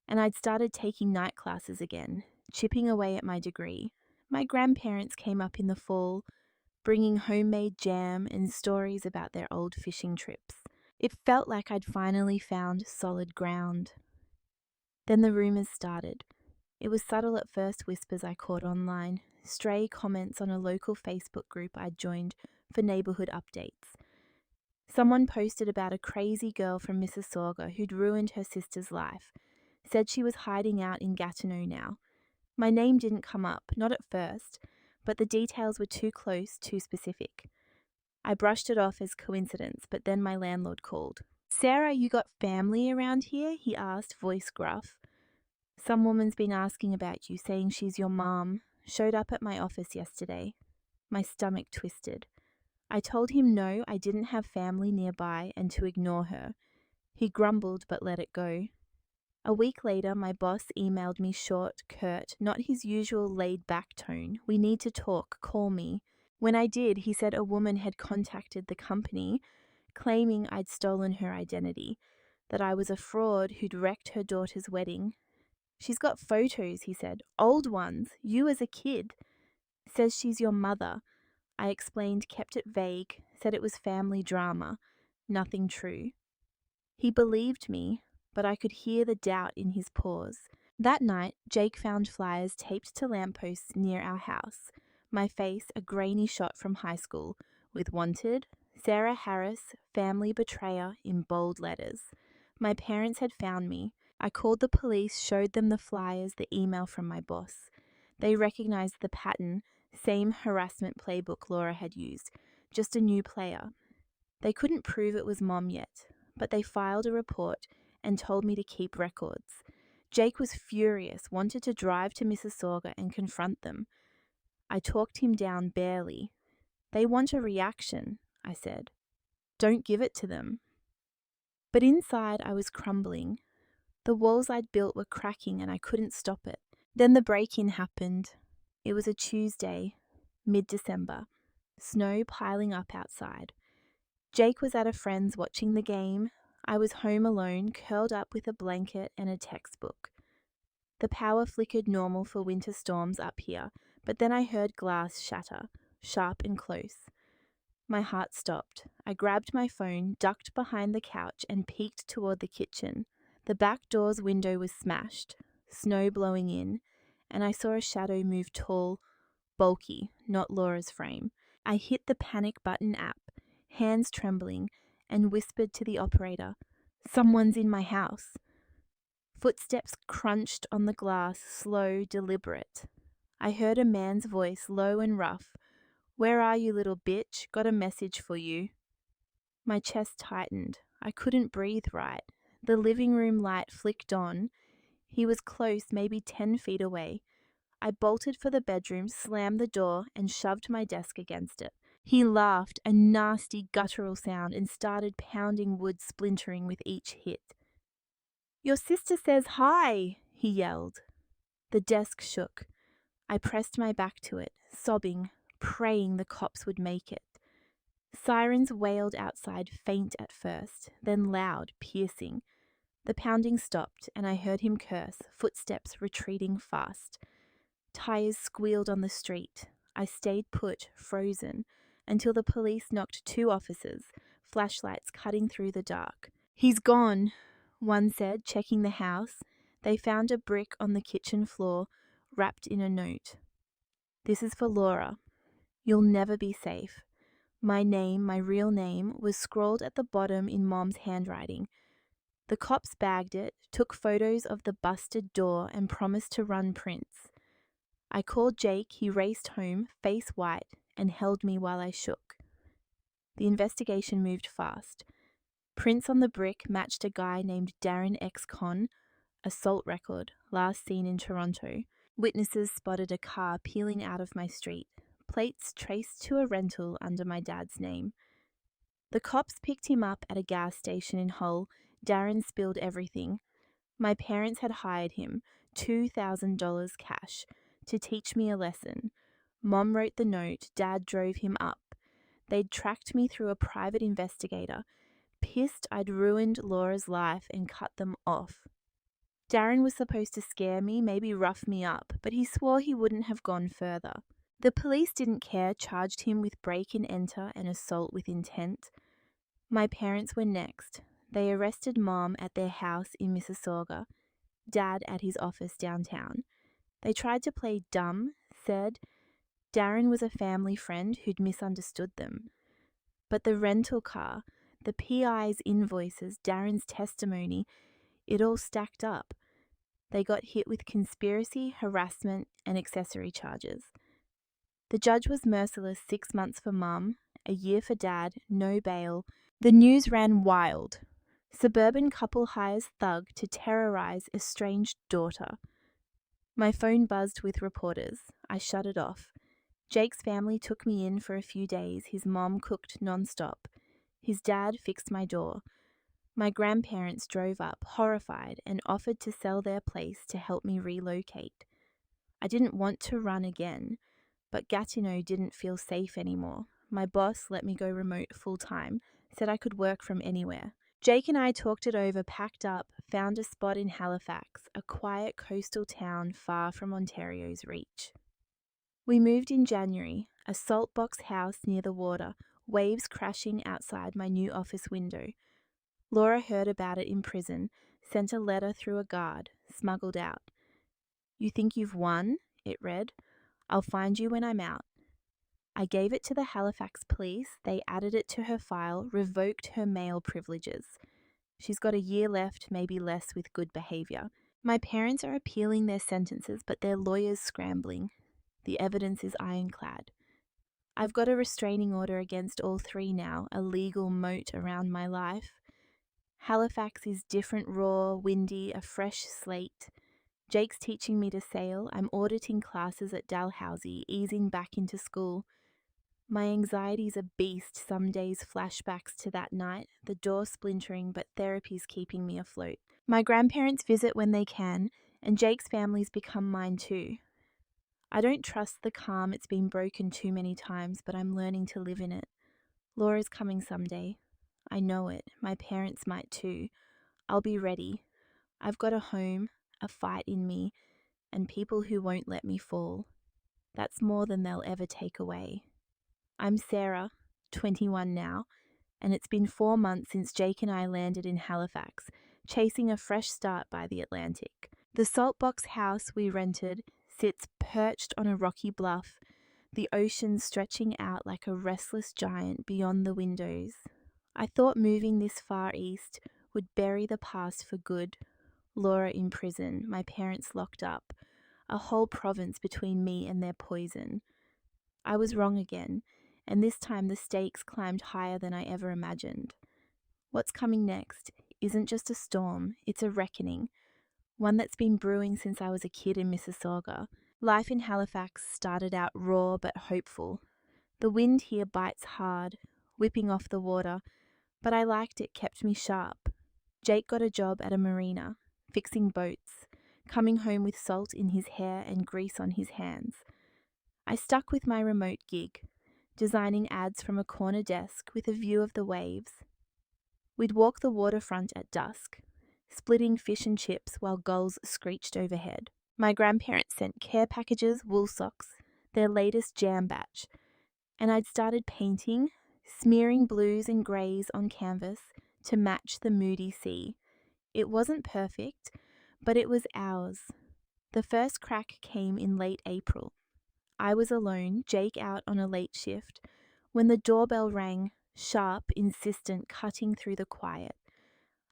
and I'd started taking night classes again, chipping away at my degree. My grandparents came up in the fall, bringing homemade jam and stories about their old fishing trips. It felt like I'd finally found solid ground. Then the rumours started. It was subtle at first, whispers I caught online, stray comments on a local Facebook group I'd joined for neighbourhood updates. Someone posted about a crazy girl from Mississauga who'd ruined her sister's life, said she was hiding out in Gatineau now. My name didn't come up, not at first, but the details were too close, too specific. I brushed it off as coincidence, but then my landlord called. "Sarah, you got family around here?" he asked, voice gruff. "Some woman's been asking about you, saying she's your mom. Showed up at my office yesterday." My stomach twisted. I told him no, I didn't have family nearby and to ignore her. He grumbled but let it go. A week later, my boss emailed me short, curt, not his usual laid-back tone. "We need to talk, call me." When I did, he said a woman had contacted the company, claiming I'd stolen her identity, that I was a fraud who'd wrecked her daughter's wedding. "She's got photos," he said, "old ones, you as a kid. Says she's your mother." I explained, kept it vague, said it was family drama, nothing true. He believed me, but I could hear the doubt in his pause. That night, Jake found flyers taped to lampposts near our house. My face, a grainy shot from high school, with "Wanted, Sarah Harris, family betrayer" in bold letters. My parents had found me. I called the police, showed them the flyers, the email from my boss. They recognized the pattern, same harassment playbook Laura had used, just a new player. They couldn't prove it was Mom yet, but they filed a report and told me to keep records. Jake was furious, wanted to drive to Mississauga and confront them. I talked him down barely. "They want a reaction," I said. "Don't give it to them." But inside I was crumbling. The walls I'd built were cracking and I couldn't stop it. Then the break-in happened. It was a Tuesday, mid-December, snow piling up outside. Jake was at a friend's watching the game. I was home alone, curled up with a blanket and a textbook. The power flickered normal for winter storms up here, but then I heard glass shatter, sharp and close. My heart stopped. I grabbed my phone, ducked behind the couch, and peeked toward the kitchen. The back door's window was smashed, snow blowing in, and I saw a shadow move, tall, bulky, not Laura's frame. I hit the panic button app, hands trembling, and whispered to the operator, "Someone's in my house." Footsteps crunched on the glass, slow, deliberate. I heard a man's voice, low and rough. "Where are you, little bitch? Got a message for you." My chest tightened. I couldn't breathe right. The living room light flicked on. He was close, maybe 10 feet away. I bolted for the bedroom, slammed the door, and shoved my desk against it. He laughed, a nasty guttural sound, and started pounding wood, splintering with each hit. "Your sister says hi," he yelled. The desk shook. I pressed my back to it, sobbing, praying the cops would make it. Sirens wailed outside, faint at first, then loud, piercing. The pounding stopped, and I heard him curse, footsteps retreating fast. Tires squealed on the street. I stayed put, frozen, until the police knocked 2 officers, flashlights cutting through the dark. "He's gone," one said, checking the house. They found a brick on the kitchen floor, wrapped in a note. "This is for Laura. You'll never be safe." My name, my real name, was scrawled at the bottom in Mom's handwriting. The cops bagged it, took photos of the busted door, and promised to run prints. I called Jake. He raced home, face white, and held me while I shook. The investigation moved fast. Prints on the brick matched a guy named Darren X. Con, assault record, last seen in Toronto. Witnesses spotted a car peeling out of my street, plates traced to a rental under my dad's name. The cops picked him up at a gas station in Hull. Darren spilled everything. My parents had hired him, $2,000 cash, to teach me a lesson. Mom wrote the note, Dad drove him up. They'd tracked me through a private investigator, pissed I'd ruined Laura's life and cut them off. Darren was supposed to scare me, maybe rough me up, but he swore he wouldn't have gone further. The police didn't care, charged him with break and enter and assault with intent. My parents were next. They arrested Mom at their house in Mississauga, Dad at his office downtown. They tried to play dumb, said Darren was a family friend who'd misunderstood them. But the rental car, the PI's invoices, Darren's testimony, it all stacked up. They got hit with conspiracy, harassment, and accessory charges. The judge was merciless. 6 months for Mum, a year for Dad, no bail. The news ran wild. Suburban couple hires thug to terrorize estranged daughter. My phone buzzed with reporters. I shut it off. Jake's family took me in for a few days. His mom cooked nonstop. His dad fixed my door. My grandparents drove up, horrified, and offered to sell their place to help me relocate. I didn't want to run again, but Gatineau didn't feel safe anymore. My boss let me go remote full-time, said I could work from anywhere. Jake and I talked it over, packed up, found a spot in Halifax, a quiet coastal town far from Ontario's reach. We moved in January, a salt box house near the water, waves crashing outside my new office window. Laura heard about it in prison, sent a letter through a guard, smuggled out. "You think you've won?" it read. "I'll find you when I'm out." I gave it to the Halifax police. They added it to her file, revoked her mail privileges. She's got a year left, maybe less with good behaviour. My parents are appealing their sentences, but their lawyers scrambling. The evidence is ironclad. I've got a restraining order against all 3 now, a legal moat around my life. Halifax is different, raw, windy, a fresh slate. Jake's teaching me to sail. I'm auditing classes at Dalhousie, easing back into school. My anxiety's a beast. Some days flashbacks to that night, the door splintering, but therapy's keeping me afloat. My grandparents visit when they can, and Jake's family's become mine too. I don't trust the calm. It's been broken too many times, but I'm learning to live in it. Laura's coming someday. I know it. My parents might too. I'll be ready. I've got a home, a fight in me, and people who won't let me fall. That's more than they'll ever take away. I'm Sarah, 21 now, and it's been 4 months since Jake and I landed in Halifax, chasing a fresh start by the Atlantic. The saltbox house we rented sits perched on a rocky bluff. the ocean stretching out like a restless giant beyond the windows. I thought moving this far east would bury the past for good. Laura in prison, my parents locked up, a whole province between me and their poison. I was wrong again, and this time the stakes climbed higher than I ever imagined. What's coming next isn't just a storm, it's a reckoning, one that's been brewing since I was a kid in Mississauga. Life in Halifax started out raw but hopeful. The wind here bites hard, whipping off the water, but I liked it, kept me sharp. Jake got a job at a marina, fixing boats, coming home with salt in his hair and grease on his hands. I stuck with my remote gig, designing ads from a corner desk with a view of the waves. We'd walk the waterfront at dusk, splitting fish and chips while gulls screeched overhead. My grandparents sent care packages, wool socks, their latest jam batch, and I'd started painting, smearing blues and greys on canvas to match the moody sea. It wasn't perfect, but it was ours. The first crack came in late April. I was alone, Jake out on a late shift, when the doorbell rang, sharp, insistent, cutting through the quiet.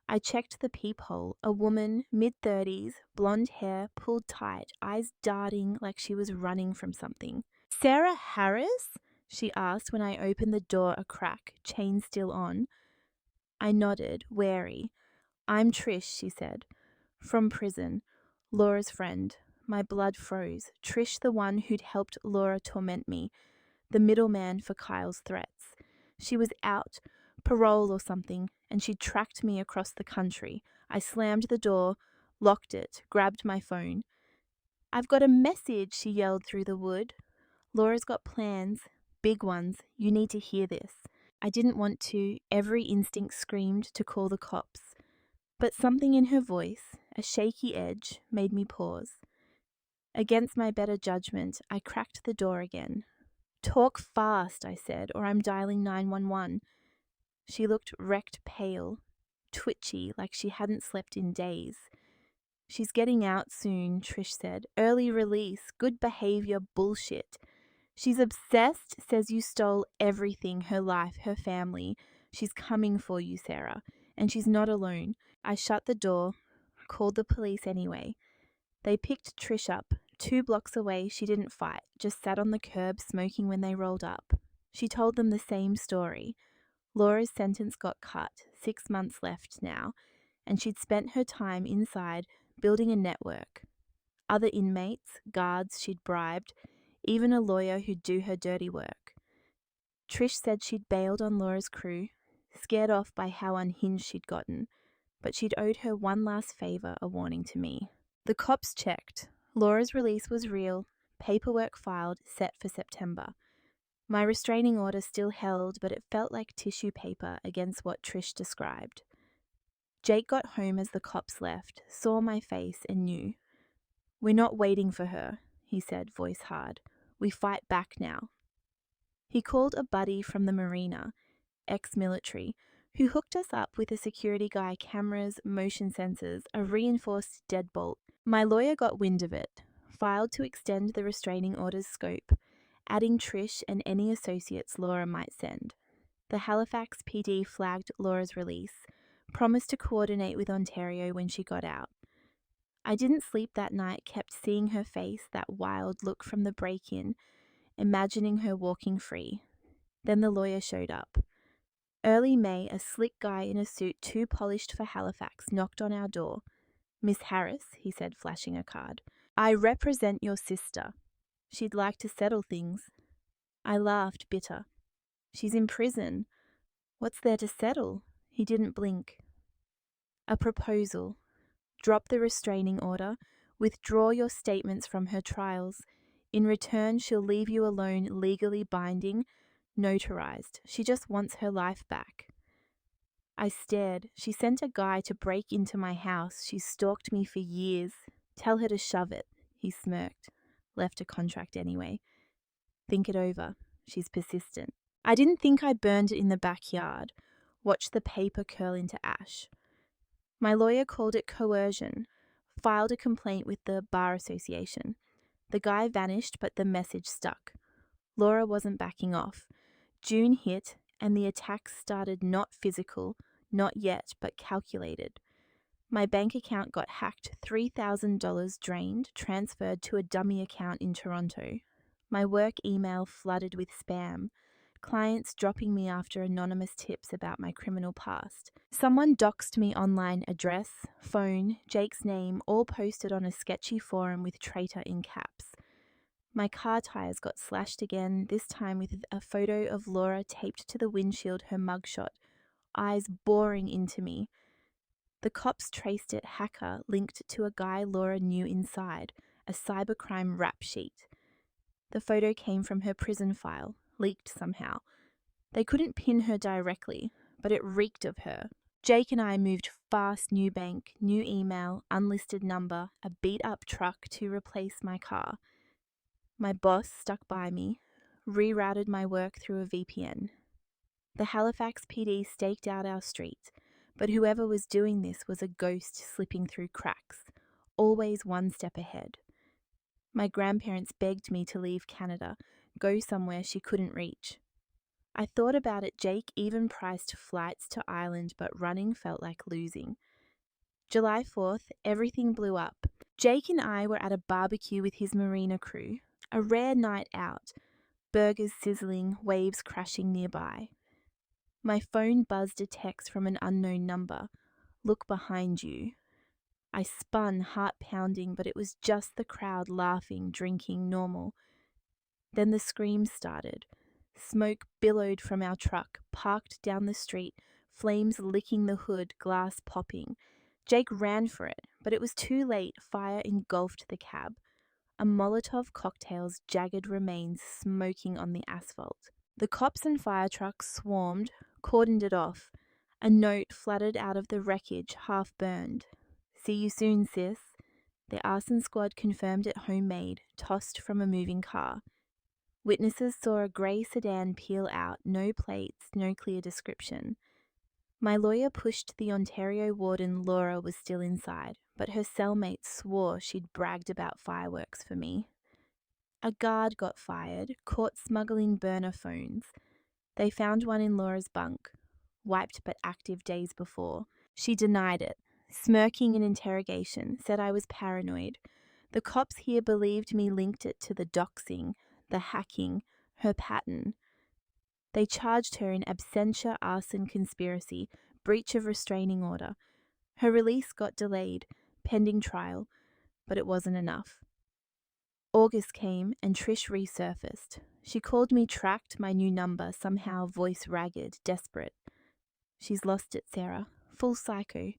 I checked the peephole, a woman, mid-30s, blonde hair, pulled tight, eyes darting like she was running from something. "Sarah Harris?" she asked when I opened the door a crack, chain still on. I nodded, wary. "I'm Trish," she said. "From prison. Laura's friend." My blood froze. Trish, the one who'd helped Laura torment me, the middleman for Kyle's threats. She was out, parole or something, and she'd tracked me across the country. I slammed the door, locked it, grabbed my phone. "I've got a message," she yelled through the wood. "Laura's got plans, big ones. You need to hear this." I didn't want to. Every instinct screamed to call the cops. But something in her voice, a shaky edge, made me pause. Against my better judgment, I cracked the door again. "Talk fast," I said, "or I'm dialing 911. She looked wrecked pale, twitchy, like she hadn't slept in days. "She's getting out soon," Trish said. "Early release, good behavior bullshit. She's obsessed, says you stole everything, her life, her family. She's coming for you, Sarah, and she's not alone." I shut the door, called the police anyway. They picked Trish up. 2 blocks away, she didn't fight, just sat on the curb smoking when they rolled up. She told them the same story. Laura's sentence got cut, 6 months left now, and she'd spent her time inside building a network. Other inmates, guards she'd bribed, even a lawyer who'd do her dirty work. Trish said she'd bailed on Laura's crew, scared off by how unhinged she'd gotten, but she'd owed her one last favour, a warning to me. The cops checked. Laura's release was real, paperwork filed, set for September. My restraining order still held, but it felt like tissue paper against what Trish described. Jake got home as the cops left, saw my face and knew. "We're not waiting for her," he said, voice hard. "We fight back now." He called a buddy from the marina, ex-military, who hooked us up with a security guy, cameras, motion sensors, a reinforced deadbolt. My lawyer got wind of it, filed to extend the restraining order's scope, adding Trish and any associates Laura might send. The Halifax PD flagged Laura's release, promised to coordinate with Ontario when she got out. I didn't sleep that night, kept seeing her face, that wild look from the break-in, imagining her walking free. Then the lawyer showed up. Early May, a slick guy in a suit too polished for Halifax knocked on our door. "Miss Harris," he said, flashing a card. "I represent your sister. She'd like to settle things." I laughed, bitter. "She's in prison. What's there to settle?" He didn't blink. "A proposal. Drop the restraining order. Withdraw your statements from her trials. In return, she'll leave you alone, legally binding, notarized. She just wants her life back." I stared. "She sent a guy to break into my house. She's stalked me for years. Tell her to shove it." He smirked. "Left a contract anyway. Think it over. She's persistent." I didn't think I burned it in the backyard. Watched the paper curl into ash. My lawyer called it coercion. Filed a complaint with the Bar Association. The guy vanished, but the message stuck. Laura wasn't backing off. June hit, and the attacks started not physical, not yet, but calculated. My bank account got hacked, $3,000 drained, transferred to a dummy account in Toronto. My work email flooded with spam. Clients dropping me after anonymous tips about my criminal past. Someone doxed me online address, phone, Jake's name, all posted on a sketchy forum with traitor in caps. My car tires got slashed again, this time with a photo of Laura taped to the windshield, her mugshot, eyes boring into me. The cops traced it hacker linked to a guy Laura knew inside, a cybercrime rap sheet. The photo came from her prison file, leaked somehow. They couldn't pin her directly, but it reeked of her. Jake and I moved fast, new bank, new email, unlisted number, a beat-up truck to replace my car. My boss stuck by me, rerouted my work through a VPN. The Halifax PD staked out our street, but whoever was doing this was a ghost slipping through cracks, always one step ahead. My grandparents begged me to leave Canada, go somewhere she couldn't reach. I thought about it. Jake even priced flights to Ireland, but running felt like losing. July 4th, everything blew up. Jake and I were at a barbecue with his marina crew, a rare night out, burgers sizzling, waves crashing nearby. My phone buzzed a text from an unknown number. Look behind you. I spun, heart pounding, but it was just the crowd laughing, drinking, normal. Then the screams started. Smoke billowed from our truck, parked down the street, flames licking the hood, glass popping. Jake ran for it, but it was too late. Fire engulfed the cab. A Molotov cocktail's jagged remains smoking on the asphalt. The cops and fire trucks swarmed, cordoned it off. A note fluttered out of the wreckage, half burned. See you soon, sis. The arson squad confirmed it homemade, tossed from a moving car. Witnesses saw a grey sedan peel out, no plates, no clear description. My lawyer pushed the Ontario warden Laura was still inside, but her cellmate swore she'd bragged about fireworks for me. A guard got fired, caught smuggling burner phones. They found one in Laura's bunk, wiped but active days before. She denied it, smirking in interrogation, said I was paranoid. The cops here believed me linked it to the doxing, the hacking, her pattern. They charged her in absentia, arson, conspiracy, breach of restraining order. Her release got delayed, pending trial, but it wasn't enough. August came and Trish resurfaced. She called me tracked, my new number, somehow voice ragged, desperate. She's lost it, Sarah. Full psycho.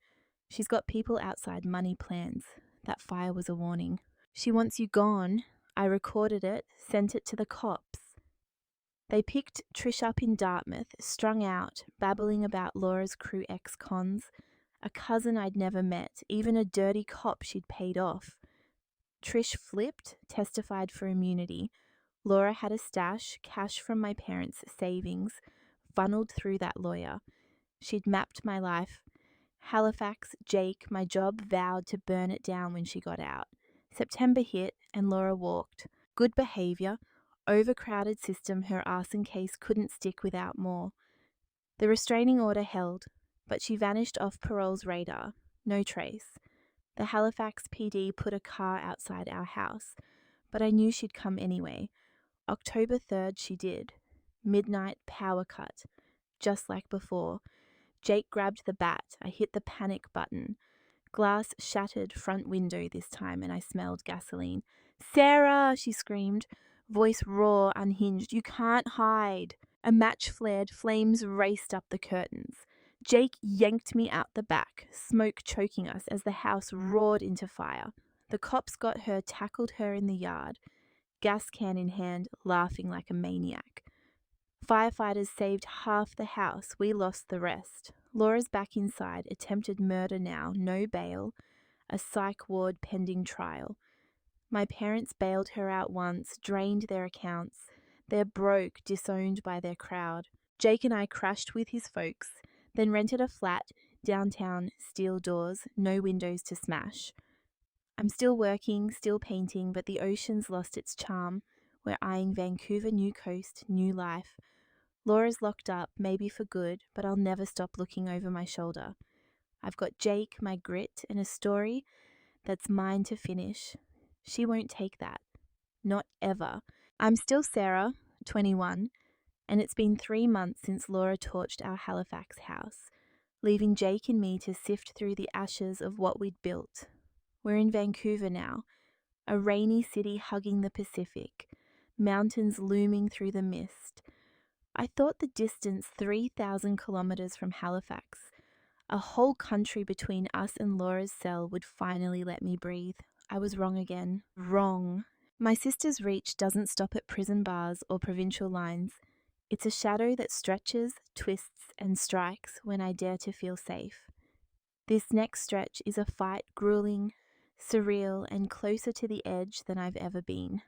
She's got people outside, money, plans. That fire was a warning. She wants you gone. I recorded it, sent it to the cops. They picked Trish up in Dartmouth, strung out, babbling about Laura's crew ex-cons, a cousin I'd never met, even a dirty cop she'd paid off. Trish flipped, testified for immunity. Laura had a stash, cash from my parents' savings, funneled through that lawyer. She'd mapped my life. Halifax, Jake, my job, vowed to burn it down when she got out. September hit and Laura walked. Good behaviour, overcrowded system, her arson case couldn't stick without more. The restraining order held, but she vanished off parole's radar. No trace. The Halifax PD put a car outside our house, but I knew she'd come anyway. October 3rd she did. Midnight power cut. Just like before. Jake grabbed the bat. I hit the panic button. Glass shattered, front window this time, and I smelled gasoline. Sarah, she screamed, voice raw, unhinged. You can't hide. A match flared, flames raced up the curtains. Jake yanked me out the back, smoke choking us as the house roared into fire. The cops got her, tackled her in the yard, gas can in hand, laughing like a maniac. Firefighters saved half the house, we lost the rest. Laura's back inside, attempted murder now, no bail, a psych ward pending trial. My parents bailed her out once, drained their accounts. They're broke, disowned by their crowd. Jake and I crashed with his folks, then rented a flat, downtown, steel doors, no windows to smash. I'm still working, still painting, but the ocean's lost its charm. We're eyeing Vancouver, new coast, new life. Laura's locked up, maybe for good, but I'll never stop looking over my shoulder. I've got Jake, my grit, and a story that's mine to finish. She won't take that. Not ever. I'm still Sarah, 21, and it's been 3 months since Laura torched our Halifax house, leaving Jake and me to sift through the ashes of what we'd built. We're in Vancouver now, a rainy city hugging the Pacific, mountains looming through the mist. I thought the distance 3,000 kilometres from Halifax, a whole country between us and Laura's cell, would finally let me breathe. I was wrong again. Wrong. My sister's reach doesn't stop at prison bars or provincial lines. It's a shadow that stretches, twists, and strikes when I dare to feel safe. This next stretch is a fight grueling, surreal, and closer to the edge than I've ever been.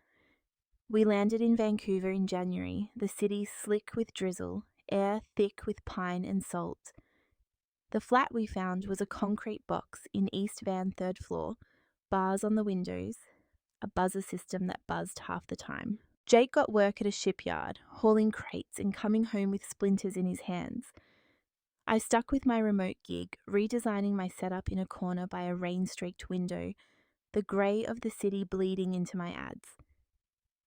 We landed in Vancouver in January, the city slick with drizzle, air thick with pine and salt. The flat we found was a concrete box in East Van 3rd floor, bars on the windows, a buzzer system that buzzed half the time. Jake got work at a shipyard, hauling crates and coming home with splinters in his hands. I stuck with my remote gig, redesigning my setup in a corner by a rain-streaked window, the grey of the city bleeding into my ads.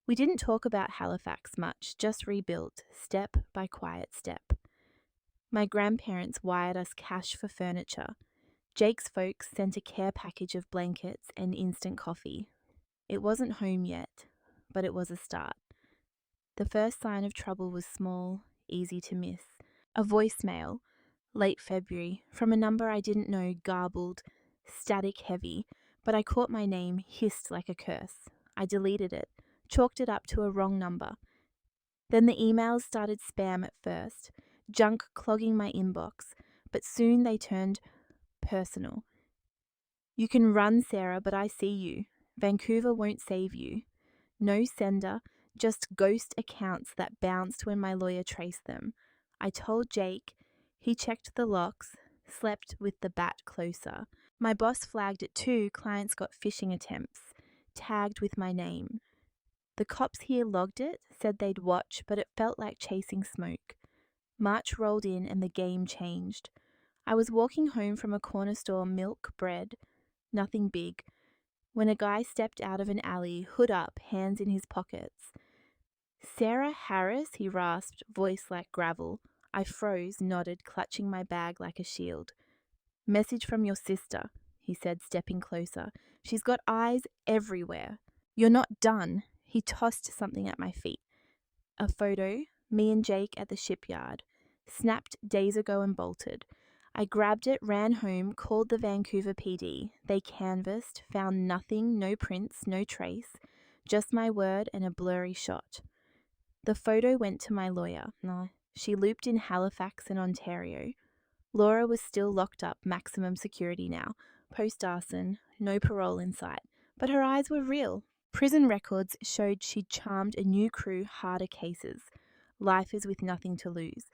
We didn't talk about Halifax much, just rebuilt, step by quiet step. My grandparents wired us cash for furniture. Jake's folks sent a care package of blankets and instant coffee. It wasn't home yet, but it was a start. The first sign of trouble was small, easy to miss. A voicemail, late February, from a number I didn't know, garbled, static heavy, but I caught my name, hissed like a curse. I deleted it, chalked it up to a wrong number. Then the emails started spam at first, junk clogging my inbox, but soon they turned personal. You can run, Sarah, but I see you. Vancouver won't save you. No sender, just ghost accounts that bounced when my lawyer traced them. I told Jake. He checked the locks, slept with the bat closer. My boss flagged it too. Clients got phishing attempts, tagged with my name. The cops here logged it, said they'd watch, but it felt like chasing smoke. March rolled in and the game changed. I was walking home from a corner store, milk, bread, nothing big, when a guy stepped out of an alley, hood up, hands in his pockets. Sarah Harris, he rasped, voice like gravel. I froze, nodded, clutching my bag like a shield. Message from your sister, he said, stepping closer. She's got eyes everywhere. You're not done. He tossed something at my feet. A photo, me and Jake at the shipyard, snapped days ago and bolted. I grabbed it, ran home, called the Vancouver PD. They canvassed, found nothing, no prints, no trace, just my word and a blurry shot. The photo went to my lawyer. She looped in Halifax and Ontario. Laura was still locked up, maximum security now, post-arson, no parole in sight. But her eyes were real. Prison records showed she'd charmed a new crew, harder cases. Lifers with nothing to lose.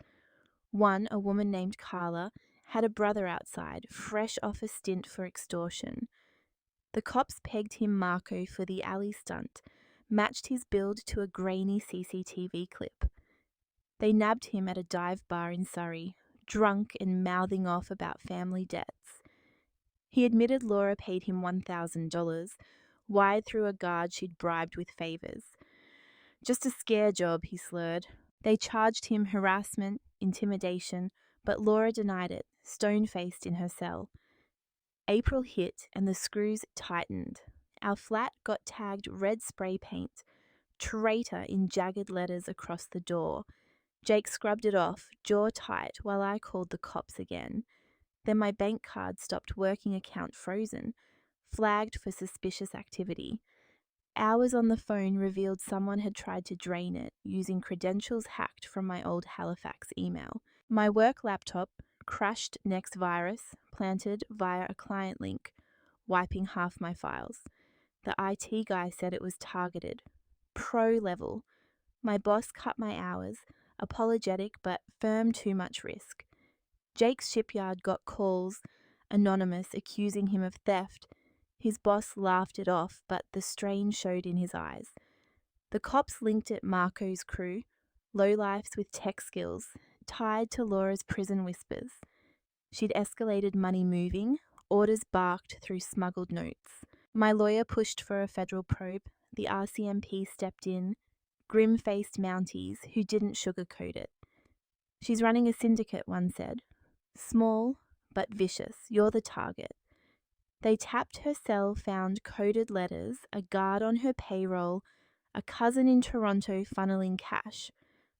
One, a woman named Carla, had a brother outside, fresh off a stint for extortion. The cops pegged him Marco for the alley stunt, matched his build to a grainy CCTV clip. They nabbed him at a dive bar in Surrey, drunk and mouthing off about family debts. He admitted Laura paid him $1,000, wired through a guard she'd bribed with favours. Just a scare job, he slurred. They charged him harassment, intimidation, but Laura denied it, stone-faced in her cell. April hit and the screws tightened. Our flat got tagged red spray paint, traitor in jagged letters across the door. Jake scrubbed it off, jaw tight, while I called the cops again. Then my bank card stopped working, account frozen, flagged for suspicious activity. Hours on the phone revealed someone had tried to drain it, using credentials hacked from my old Halifax email. My work laptop crashed next virus, planted via a client link, wiping half my files. The IT guy said it was targeted. Pro level. My boss cut my hours, apologetic but firm, too much risk. Jake's shipyard got calls, anonymous, accusing him of theft. His boss laughed it off, but the strain showed in his eyes. The cops linked at Marco's crew, lowlifes with tech skills, tied to Laura's prison whispers. She'd escalated money moving, orders barked through smuggled notes. My lawyer pushed for a federal probe. The RCMP stepped in, grim-faced Mounties who didn't sugarcoat it. She's running a syndicate, one said. Small, but vicious. You're the target. They tapped her cell, found coded letters, a guard on her payroll, a cousin in Toronto funneling cash.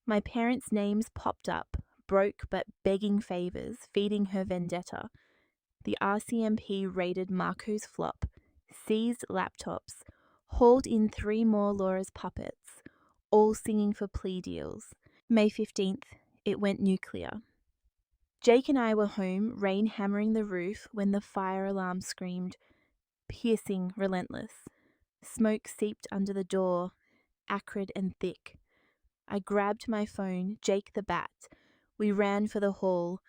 My parents' names popped up, broke but begging favours, feeding her vendetta. The RCMP raided Marco's flop, seized laptops, hauled in 3 more Laura's puppets, all singing for plea deals. May 15th, it went nuclear. Jake and I were home, rain hammering the roof, when the fire alarm screamed, piercing, relentless. Smoke seeped under the door, acrid and thick. I grabbed my phone, Jake the bat. We ran for the hall.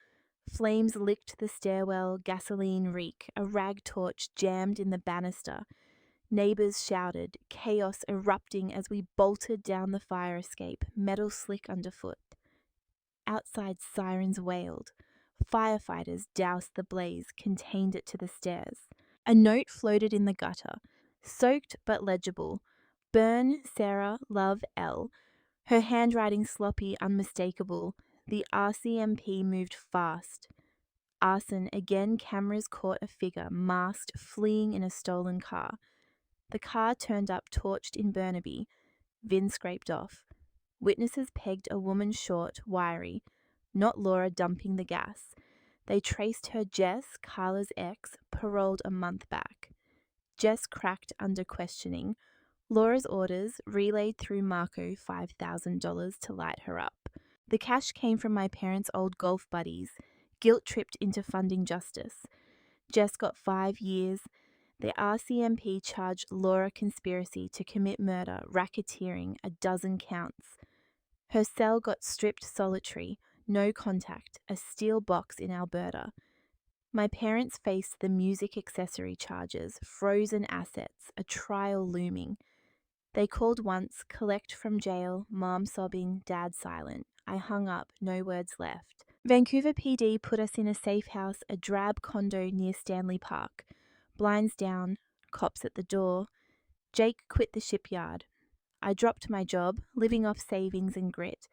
Flames licked the stairwell, gasoline reek, a rag torch jammed in the banister. Neighbours shouted, chaos erupting as we bolted down the fire escape, metal slick underfoot. Outside, sirens wailed. Firefighters doused the blaze, contained it to the stairs. A note floated in the gutter, soaked but legible. Burn, Sarah, love, L. Her handwriting sloppy, unmistakable. The RCMP moved fast. Arson, again cameras caught a figure, masked, fleeing in a stolen car. The car turned up torched in Burnaby. VIN scraped off. Witnesses pegged a woman short, wiry, not Laura dumping the gas. They traced her Jess, Carla's ex, paroled a month back. Jess cracked under questioning. Laura's orders, relayed through Marco $5,000 to light her up. The cash came from my parents' old golf buddies, guilt-tripped into funding justice. Jess got 5 years. The RCMP charged Laura conspiracy to commit murder, racketeering, 12 counts. Her cell got stripped solitary, no contact, a steel box in Alberta. My parents faced the music accessory charges, frozen assets, a trial looming. They called once, collect from jail, mom sobbing, dad silent. I hung up, no words left. Vancouver PD put us in a safe house, a drab condo near Stanley Park. Blinds down, cops at the door. Jake quit the shipyard. I dropped my job, living off savings and grit.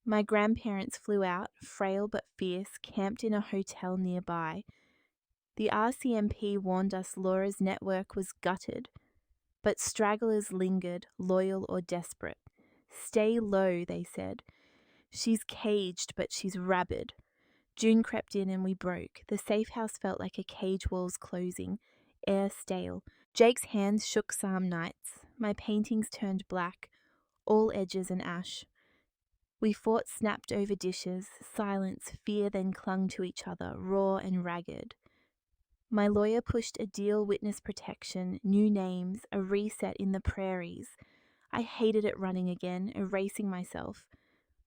My grandparents flew out, frail but fierce, camped in a hotel nearby. The RCMP warned us Laura's network was gutted, but stragglers lingered, loyal or desperate. Stay low, they said. She's caged, but she's rabid. June crept in and we broke. The safe house felt like a cage walls closing, air stale. Jake's hands shook some nights. My paintings turned black, all edges and ash. We fought snapped over dishes, silence, fear then clung to each other, raw and ragged. My lawyer pushed a deal, witness protection, new names, a reset in the prairies. I hated it running again, erasing myself.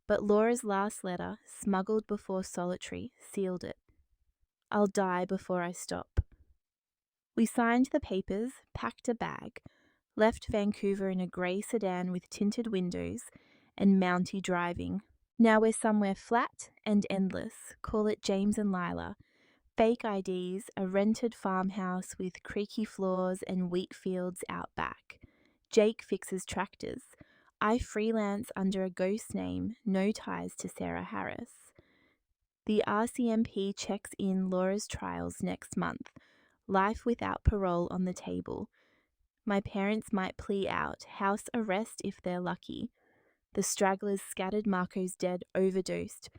But Laura's last letter, smuggled before solitary, sealed it. I'll die before I stop. We signed the papers, packed a bag, left Vancouver in a grey sedan with tinted windows and Mountie driving. Now we're somewhere flat and endless, call it James and Lila. Fake IDs, a rented farmhouse with creaky floors and wheat fields out back. Jake fixes tractors. I freelance under a ghost name, no ties to Sarah Harris. The RCMP checks in Laura's trials next month. Life without parole on the table. My parents might plea out, house arrest if they're lucky. The stragglers scattered Marco's dead, overdosed.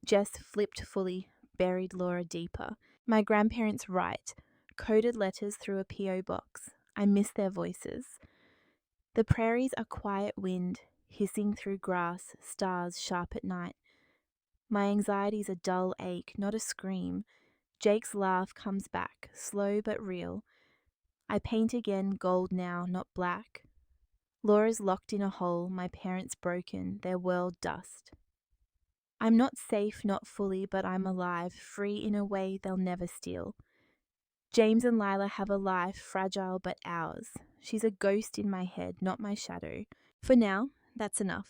Jess flipped fully, buried Laura deeper. My grandparents write, coded letters through a P.O. box. I miss their voices. The prairies are quiet wind, hissing through grass, stars sharp at night. My anxiety's a dull ache, not a scream. Jake's laugh comes back, slow but real. I paint again, gold now, not black. Laura's locked in a hole, my parents broken, their world dust. I'm not safe, not fully, but I'm alive, free in a way they'll never steal. James and Lila have a life, fragile but ours. She's a ghost in my head, not my shadow. For now, that's enough.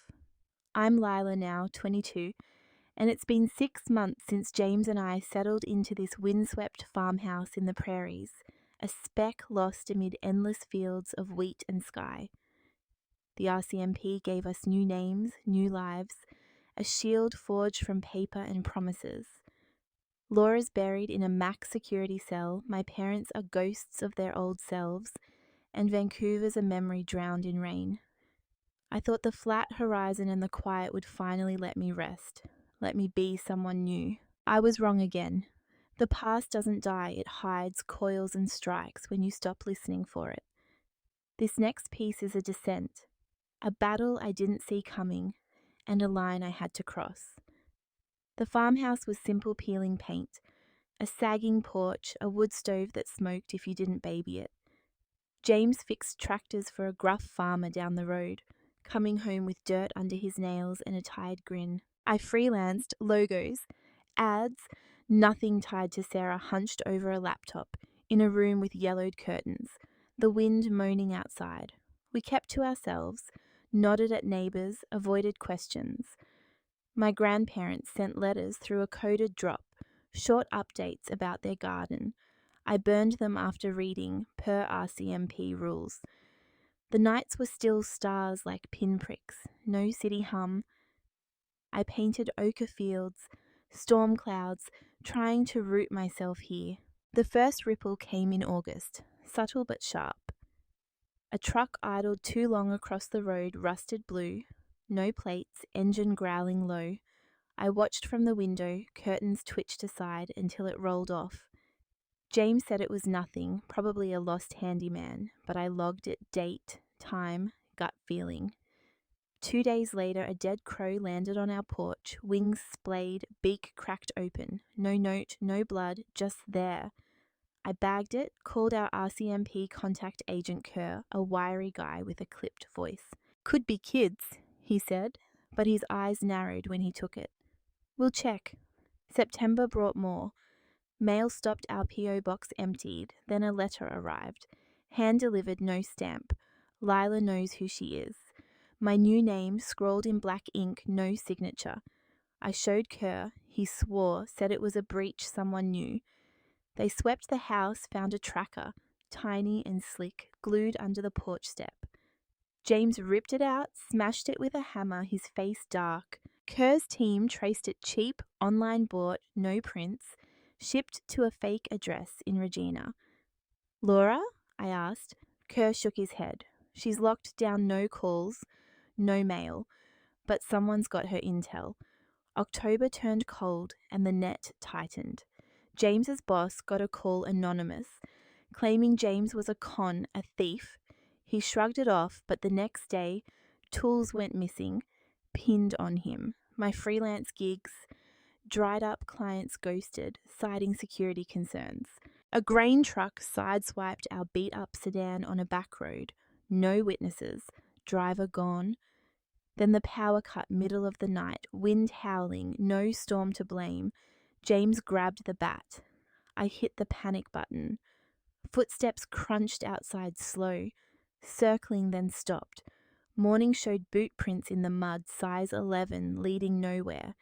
I'm Lila now, 22, and it's been 6 months since James and I settled into this windswept farmhouse in the prairies, a speck lost amid endless fields of wheat and sky. The RCMP gave us new names, new lives, a shield forged from paper and promises. Laura's buried in a max security cell, my parents are ghosts of their old selves, and Vancouver's a memory drowned in rain. I thought the flat horizon and the quiet would finally let me rest, let me be someone new. I was wrong again. The past doesn't die, it hides, coils, and strikes when you stop listening for it. This next piece is a descent, a battle I didn't see coming, and a line I had to cross. The farmhouse was simple peeling paint, a sagging porch, a wood stove that smoked if you didn't baby it. James fixed tractors for a gruff farmer down the road, coming home with dirt under his nails and a tired grin. I freelanced logos, ads, nothing tied to Sarah hunched over a laptop in a room with yellowed curtains, the wind moaning outside. We kept to ourselves, nodded at neighbours, avoided questions. My grandparents sent letters through a coded drop, short updates about their garden. I burned them after reading, per RCMP rules. The nights were still stars like pinpricks, no city hum. I painted ochre fields, storm clouds, trying to root myself here. The first ripple came in August, subtle but sharp. A truck idled too long across the road, rusted blue, no plates, engine growling low. I watched from the window, curtains twitched aside until it rolled off. James said it was nothing, probably a lost handyman, but I logged it date, time, gut feeling. 2 days later, a dead crow landed on our porch, wings splayed, beak cracked open. No note, no blood, just there. I bagged it, called our RCMP contact agent Kerr, a wiry guy with a clipped voice. Could be kids, he said, but his eyes narrowed when he took it. We'll check. September brought more. Mail stopped, our P.O. box emptied, then a letter arrived. Hand-delivered, no stamp. Lila knows who she is. My new name, scrawled in black ink, no signature. I showed Kerr. He swore, said it was a breach someone knew. They swept the house, found a tracker, tiny and slick, glued under the porch step. James ripped it out, smashed it with a hammer, his face dark. Kerr's team traced it cheap, online bought, no prints, shipped to a fake address in Regina. Laura? I asked. Kerr shook his head. She's locked down no calls, no mail, but someone's got her intel. October turned cold and the net tightened. James's boss got a call anonymous, claiming James was a con, a thief. He shrugged it off, but the next day, tools went missing, pinned on him. My freelance gigs dried up, clients ghosted, citing security concerns. A grain truck sideswiped our beat-up sedan on a back road. No witnesses. Driver gone. Then the power cut middle of the night, wind howling, no storm to blame. James grabbed the bat. I hit the panic button. Footsteps crunched outside slow, circling then stopped. Morning showed boot prints in the mud, size 11, leading nowhere.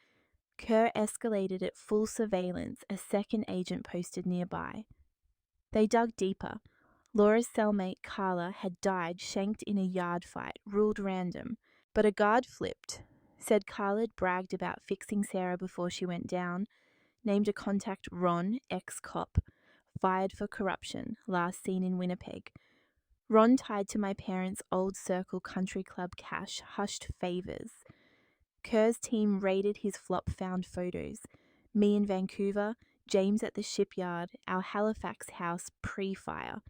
Kerr escalated it full surveillance, a second agent posted nearby. They dug deeper. Laura's cellmate, Carla, had died shanked in a yard fight, ruled random. But a guard flipped, said Carla'd bragged about fixing Sarah before she went down, named a contact Ron, ex-cop, fired for corruption, last seen in Winnipeg. Ron tied to my parents' old Circle Country Club cash, hushed favours. Kerr's team raided his flop found photos. Me in Vancouver, James at the shipyard, our Halifax house pre-fire.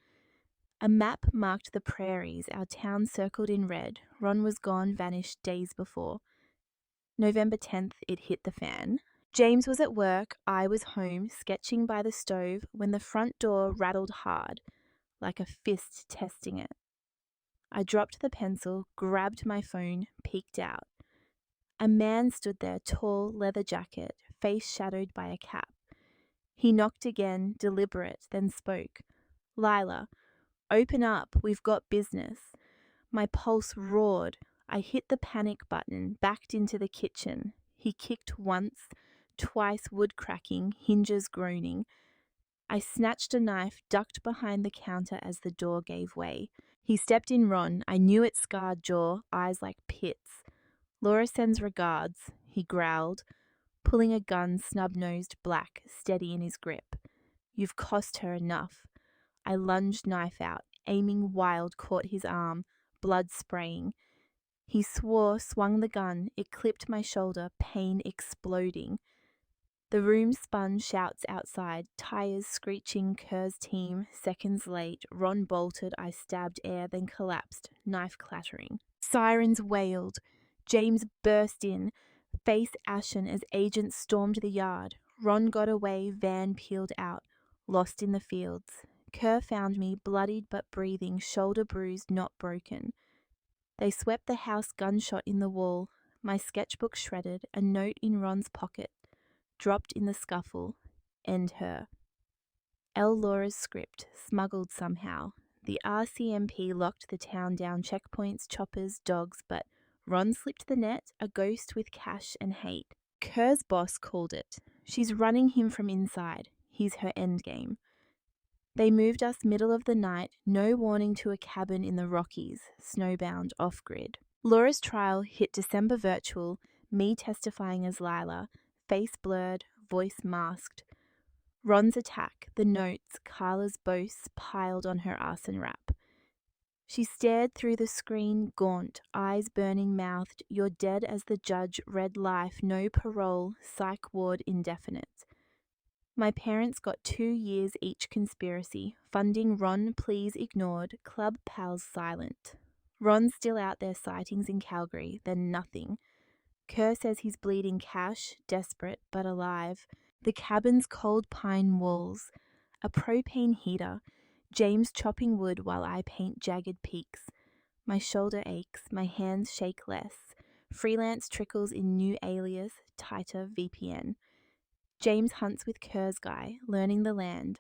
A map marked the prairies, our town circled in red. Ron was gone, vanished days before. November 10th, it hit the fan. James was at work, I was home, sketching by the stove, when the front door rattled hard, like a fist testing it. I dropped the pencil, grabbed my phone, peeked out. A man stood there, tall, leather jacket, face shadowed by a cap. He knocked again, deliberate, then spoke. Lila, open up, we've got business. My pulse roared. I hit the panic button, backed into the kitchen. He kicked once, twice, wood cracking, hinges groaning. I snatched a knife, ducked behind the counter as the door gave way. He stepped in Ron. I knew its scarred jaw, eyes like pits. Laura sends regards, he growled, pulling a gun snub-nosed black, steady in his grip. You've cost her enough. I lunged knife out, aiming wild, caught his arm, blood spraying. He swore, swung the gun, it clipped my shoulder, pain exploding. The room spun, shouts outside, tires screeching, Kerr's team, seconds late. Ron bolted, I stabbed air, then collapsed, knife clattering. Sirens wailed. James burst in, face ashen as agents stormed the yard. Ron got away, van peeled out, lost in the fields. Kerr found me, bloodied but breathing, shoulder bruised, not broken. They swept the house, gunshot in the wall, my sketchbook shredded, a note in Ron's pocket, dropped in the scuffle, end her. L. Laura's script, smuggled somehow. The RCMP locked the town down, checkpoints, choppers, dogs, but Ron slipped the net, a ghost with cash and hate. Kerr's boss called it. She's running him from inside. He's her endgame. They moved us middle of the night, no warning, to a cabin in the Rockies, snowbound, off-grid. Laura's trial hit December virtual, me testifying as Lila, face blurred, voice masked. Ron's attack, the notes, Carla's boasts piled on her arson rap. She stared through the screen, gaunt, eyes burning, mouthed, "You're dead," as the judge read life, no parole, psych ward indefinite. My parents got 2 years each conspiracy, funding Ron pleas ignored, club pals silent. Ron's still out there, sightings in Calgary, then nothing. Kerr says he's bleeding cash, desperate but alive. The cabin's cold pine walls, a propane heater, James chopping wood while I paint jagged peaks. My shoulder aches, my hands shake less. Freelance trickles in new alias, tighter VPN. James hunts with Kerr's guy, learning the land.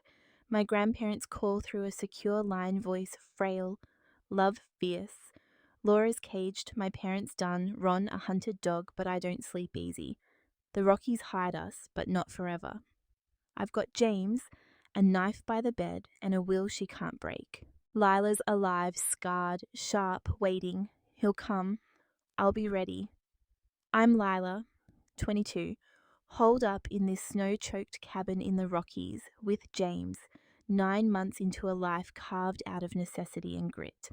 My grandparents call through a secure line voice, frail, love fierce. Laura's caged, my parents done, Ron a hunted dog, but I don't sleep easy. The Rockies hide us, but not forever. I've got James, a knife by the bed, and a will she can't break. Lila's alive, scarred, sharp, waiting. He'll come. I'll be ready. I'm Lila, 22, holed up in this snow-choked cabin in the Rockies with James, 9 months into a life carved out of necessity and grit.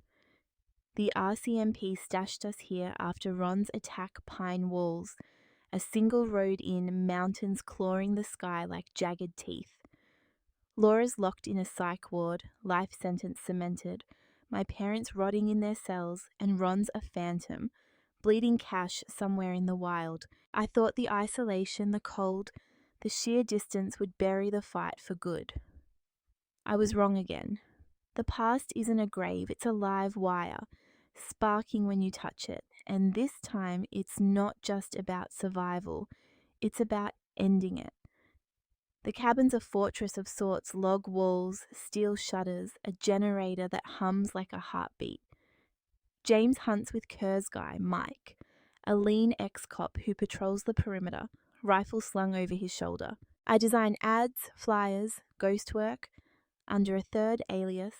The RCMP stashed us here after Ron's attack pine walls, a single road in, mountains clawing the sky like jagged teeth. Laura's locked in a psych ward, life sentence cemented, my parents rotting in their cells, and Ron's a phantom, bleeding cash somewhere in the wild. I thought the isolation, the cold, the sheer distance would bury the fight for good. I was wrong again. The past isn't a grave, it's a live wire, sparking when you touch it, and this time it's not just about survival, it's about ending it. The cabin's a fortress of sorts, log walls, steel shutters, a generator that hums like a heartbeat. James hunts with Kerr's guy, Mike, a lean ex-cop who patrols the perimeter, rifle slung over his shoulder. I design ads, flyers, ghost work, under a third alias,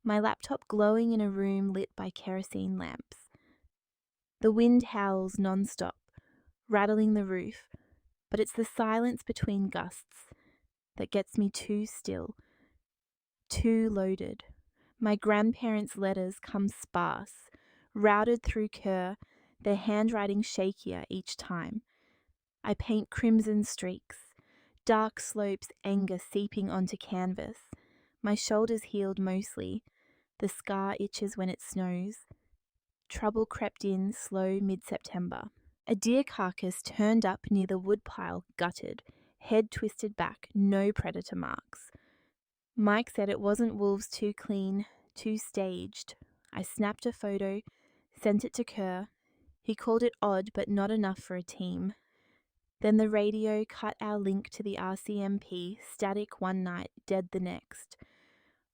my laptop glowing in a room lit by kerosene lamps. The wind howls non-stop, rattling the roof, but it's the silence between gusts that gets me too still, too loaded. My grandparents' letters come sparse, routed through Kerr, their handwriting shakier each time. I paint crimson streaks, dark slopes, anger seeping onto canvas. My shoulders healed mostly, the scar itches when it snows. Trouble crept in slow mid-September. A deer carcass turned up near the woodpile, gutted, head twisted back, no predator marks. Mike said it wasn't wolves too clean, too staged. I snapped a photo, sent it to Kerr. He called it odd, but not enough for a team. Then the radio cut our link to the RCMP, static one night, dead the next.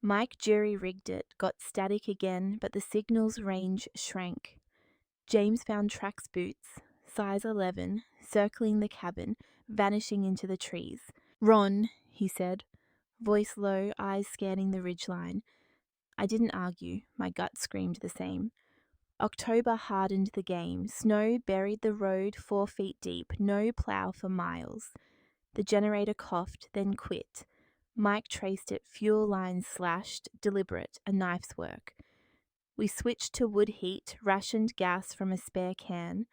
Mike jury-rigged it, got static again, but the signal's range shrank. James found Track's boots, size 11, circling the cabin, vanishing into the trees. "Ron," he said, voice low, eyes scanning the ridgeline. I didn't argue, my gut screamed the same. October hardened the game. Snow buried the road 4 feet deep, no plough for miles. The generator coughed, then quit. Mike traced it, fuel lines slashed, deliberate, a knife's work. We switched to wood heat, rationed gas from a spare can.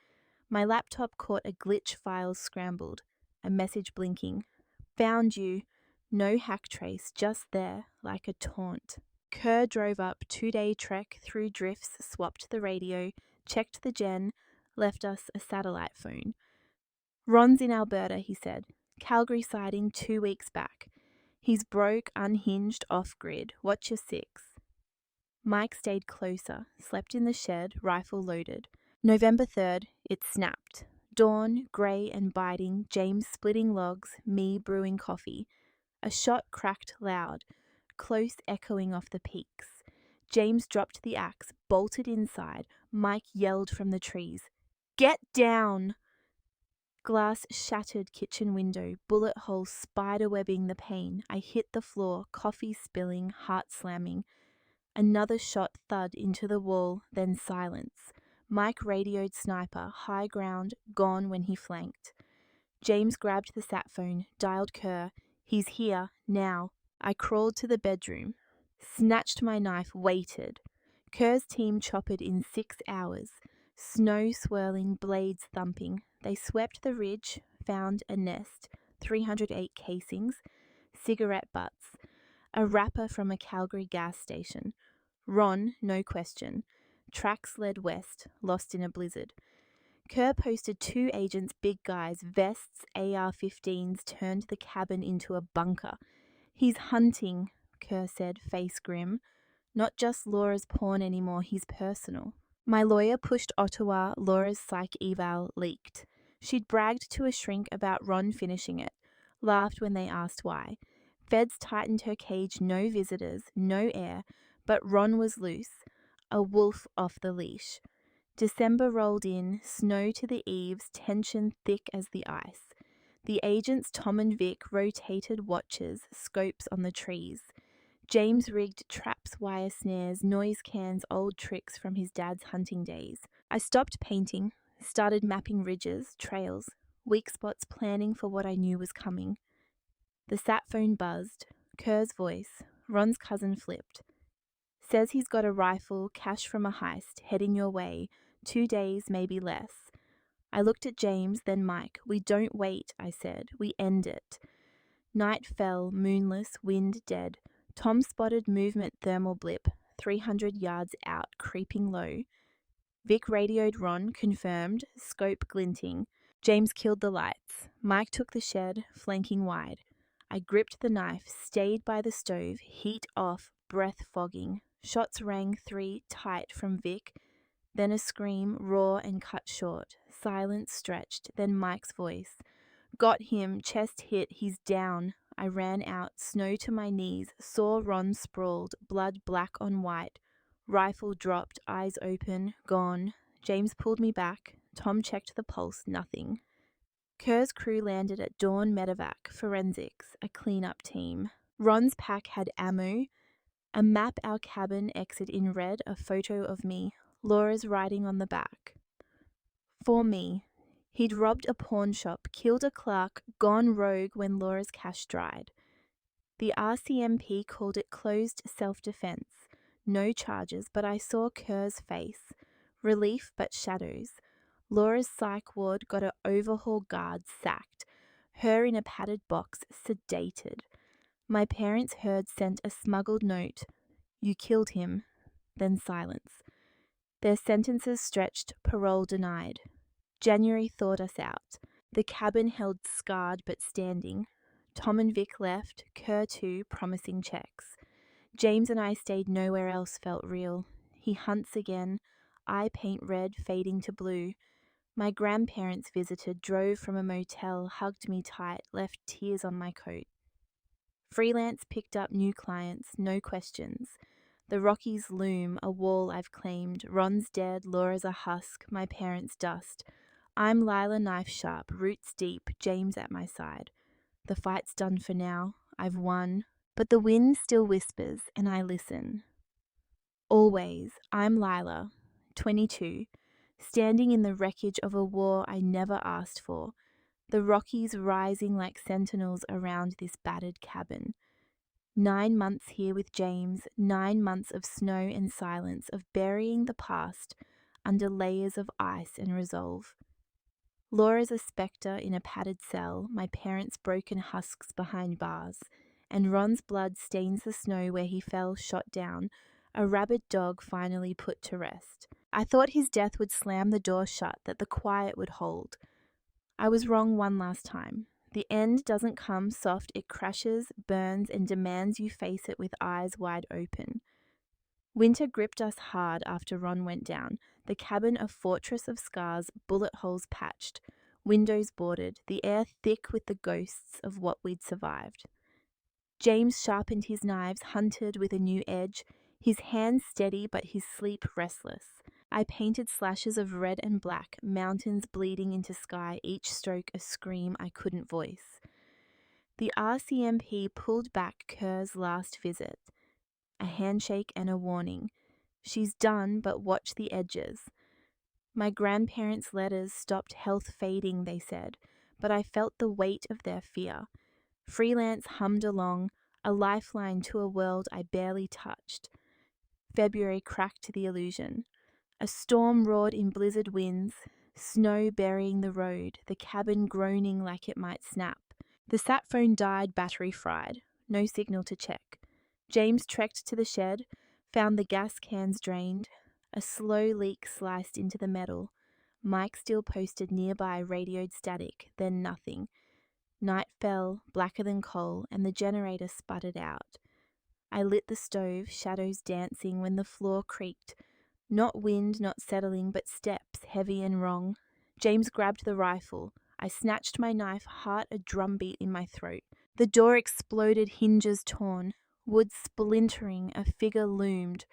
My laptop caught a glitch, files scrambled, a message blinking. "Found you." No hack trace, just there, like a taunt. Kerr drove up, 2-day trek through drifts, swapped the radio, checked the gen, left us a satellite phone. "Ron's in Alberta," he said. "Calgary sighting 2 weeks back. He's broke, unhinged, off-grid. Watch your 6. Mike stayed closer, slept in the shed, rifle loaded. November 3rd, it snapped. Dawn, grey and biting, James splitting logs, me brewing coffee. A shot cracked loud, close echoing off the peaks. James dropped the axe, bolted inside. Mike yelled from the trees, "Get down!" Glass shattered kitchen window, bullet hole spiderwebbing the pane. I hit the floor, coffee spilling, heart slamming. Another shot thud into the wall, then silence. Mike radioed sniper, high ground, gone when he flanked. James grabbed the sat phone, dialed Kerr. "He's here, now." I crawled to the bedroom, snatched my knife, waited. Kerr's team choppered in 6 hours. Snow swirling, blades thumping. They swept the ridge, found a nest, 308 casings, cigarette butts, a wrapper from a Calgary gas station. Ron, no question. Tracks led west, lost in a blizzard. Kerr posted 2 agents, big guys, vests, AR-15s, turned the cabin into a bunker. "He's hunting," Kerr said, face grim. "Not just Laura's porn anymore, he's personal." My lawyer pushed Ottawa, Laura's psych eval leaked. She'd bragged to a shrink about Ron finishing it, laughed when they asked why. Feds tightened her cage, no visitors, no air, but Ron was loose, a wolf off the leash. December rolled in, snow to the eaves, tension thick as the ice. The agents Tom and Vic rotated watches, scopes on the trees. James rigged traps, wire snares, noise cans, old tricks from his dad's hunting days. I stopped painting, started mapping ridges, trails, weak spots, planning for what I knew was coming. The sat phone buzzed. Kerr's voice. Ron's cousin flipped. "Says he's got a rifle, cash from a heist, heading your way. 2 days, maybe less." I looked at James, then Mike. "We don't wait," I said. "We end it." Night fell, moonless, wind dead. Tom spotted movement thermal blip, 300 yards out, creeping low. Vic radioed Ron, confirmed, scope glinting. James killed the lights. Mike took the shed, flanking wide. I gripped the knife, stayed by the stove, heat off, breath fogging. Shots rang 3, tight, from Vic. Then a scream, raw and cut short. Silence stretched, then Mike's voice. "Got him, chest hit, he's down." I ran out, snow to my knees, saw Ron sprawled, blood black on white. Rifle dropped, eyes open, gone. James pulled me back. Tom checked the pulse, nothing. Kerr's crew landed at Dawn Medevac, forensics, a cleanup team. Ron's pack had ammo, a map our cabin exit in red, a photo of me, Laura's writing on the back. For me. He'd robbed a pawn shop, killed a clerk, gone rogue when Laura's cash dried. The RCMP called it closed self-defense. No charges, but I saw Kerr's face. Relief but shadows. Laura's psych ward got her overhaul guard sacked. Her in a padded box, sedated. My parents heard sent a smuggled note. "You killed him." Then silence. Their sentences stretched, parole denied. January thawed us out. The cabin held scarred but standing. Tom and Vic left, Kerr too, promising checks. James and I stayed nowhere else felt real. He hunts again. I paint red, fading to blue. My grandparents visited, drove from a motel, hugged me tight, left tears on my coat. Freelance picked up new clients, no questions. The Rockies loom, a wall I've claimed. Ron's dead, Laura's a husk, my parents' dust. I'm Lila knife sharp, roots deep, James at my side. The fight's done for now, I've won. But the wind still whispers, and I listen. Always, I'm Lila, 22, standing in the wreckage of a war I never asked for, the Rockies rising like sentinels around this battered cabin. 9 months here with James, 9 months of snow and silence, of burying the past under layers of ice and resolve. Laura's a spectre in a padded cell, my parents' broken husks behind bars, and Ron's blood stains the snow where he fell shot down, a rabid dog finally put to rest. I thought his death would slam the door shut, that the quiet would hold. I was wrong one last time. The end doesn't come soft, it crashes, burns, and demands you face it with eyes wide open. Winter gripped us hard after Ron went down, the cabin a fortress of scars, bullet holes patched, windows boarded, the air thick with the ghosts of what we'd survived. James sharpened his knives, hunted with a new edge, his hands steady but his sleep restless. I painted slashes of red and black, mountains bleeding into sky, each stroke a scream I couldn't voice. The RCMP pulled back Kerr's last visit. A handshake and a warning. She's done, but watch the edges. My grandparents' letters stopped health fading, they said, but I felt the weight of their fear. Freelance hummed along, a lifeline to a world I barely touched. February cracked the illusion. A storm roared in blizzard winds, snow burying the road, the cabin groaning like it might snap. The sat phone died battery fried, no signal to check. James trekked to the shed, found the gas cans drained. A slow leak sliced into the metal. Mike still posted nearby radioed static, then nothing. Night fell, blacker than coal, and the generator sputtered out. I lit the stove, shadows dancing when the floor creaked. Not wind, not settling, but steps, heavy and wrong. James grabbed the rifle. I snatched my knife, heart a drumbeat in my throat. The door exploded, hinges torn. Wood splintering, a figure loomed.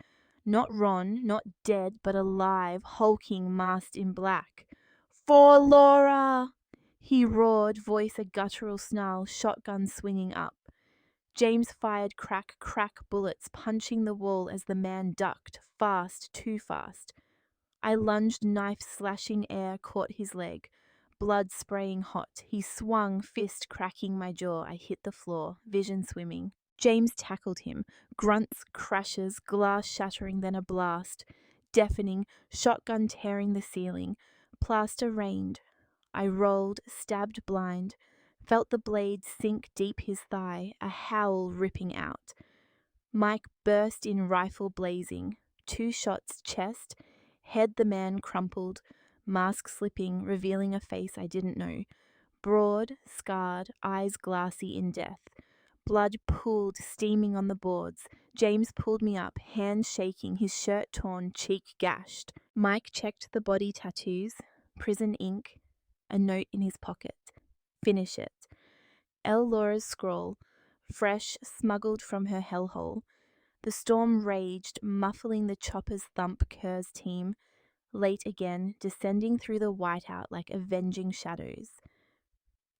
Not Ron, not dead, but alive, hulking, masked in black. "For Laura!" he roared, voice a guttural snarl, shotgun swinging up. James fired crack, crack bullets, punching the wall as the man ducked, fast, too fast. I lunged, knife slashing air, caught his leg. Blood spraying hot. He swung, fist cracking my jaw. I hit the floor, vision swimming. James tackled him. Grunts, crashes, glass shattering, then a blast. Deafening, shotgun tearing the ceiling. Plaster rained. I rolled, stabbed blind. Felt the blade sink deep his thigh, a howl ripping out. Mike burst in, rifle blazing. 2 shots chest, head the man crumpled, mask slipping, revealing a face I didn't know. Broad, scarred, eyes glassy in death. Blood pooled, steaming on the boards. James pulled me up, hands shaking, his shirt torn, cheek gashed. Mike checked the body tattoos, prison ink, a note in his pocket. Finish it. L. Laura's scrawl, fresh, smuggled from her hellhole. The storm raged, muffling the chopper's thump Kerr's team. Late again, descending through the whiteout like avenging shadows.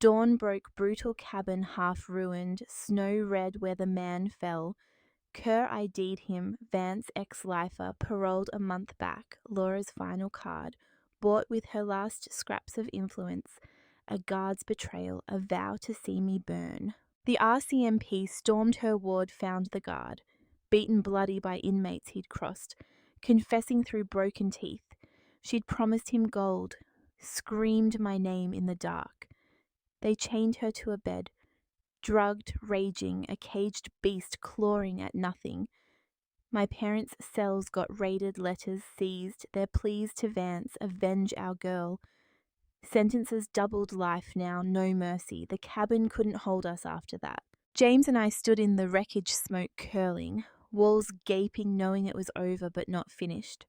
Dawn broke brutal cabin half ruined, snow red where the man fell. Kerr ID'd him, Vance ex-lifer, paroled a month back, Laura's final card, bought with her last scraps of influence, a guard's betrayal, a vow to see me burn. The RCMP stormed her ward, found the guard, beaten bloody by inmates he'd crossed, confessing through broken teeth. She'd promised him gold, screamed my name in the dark. They chained her to a bed, drugged, raging, a caged beast clawing at nothing. My parents' cells got raided, letters seized, their pleas to Vance, avenge our girl. Sentences doubled life now, no mercy. The cabin couldn't hold us after that. James and I stood in the wreckage, smoke curling, walls gaping, knowing it was over but not finished.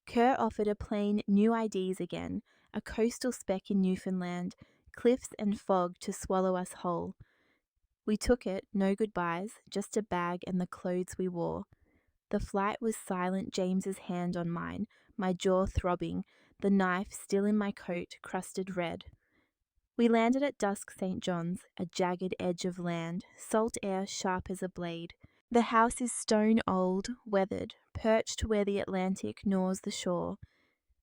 Kerr offered a plain new IDs again, a coastal speck in Newfoundland, cliffs and fog to swallow us whole. We took it, no goodbyes, just a bag and the clothes we wore. The flight was silent, James's hand on mine, my jaw throbbing, the knife still in my coat, crusted red. We landed at dusk St. John's, a jagged edge of land, salt air sharp as a blade. The house is stone old, weathered, perched where the Atlantic gnaws the shore.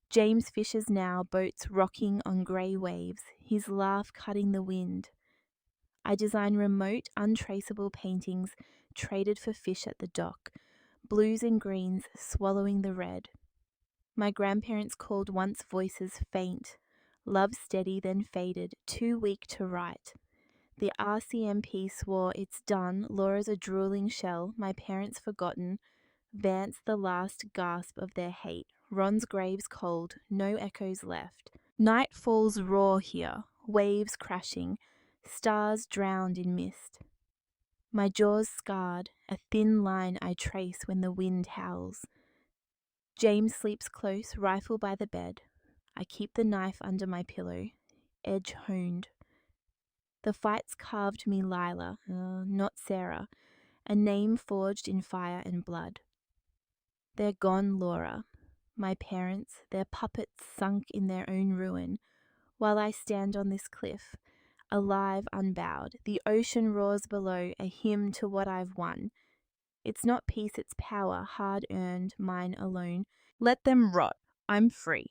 James fishes now, boats rocking on grey waves, his laugh cutting the wind. I design remote, untraceable paintings traded for fish at the dock, blues and greens swallowing the red. My grandparents called once voices faint, love steady then faded, too weak to write. The RCMP swore it's done, Laura's a drooling shell, my parents forgotten, Vance the last gasp of their hate, Ron's grave's cold, no echoes left. Night falls raw here, waves crashing, stars drowned in mist. My jaws scarred, a thin line I trace when the wind howls. James sleeps close, rifle by the bed. I keep the knife under my pillow, edge honed. The fight's carved me Lila, not Sarah, a name forged in fire and blood. They're gone, Laura. My parents, their puppets sunk in their own ruin, while I stand on this cliff, alive unbowed. The ocean roars below, a hymn to what I've won. It's not peace, it's power, hard earned, mine alone. Let them rot. I'm free.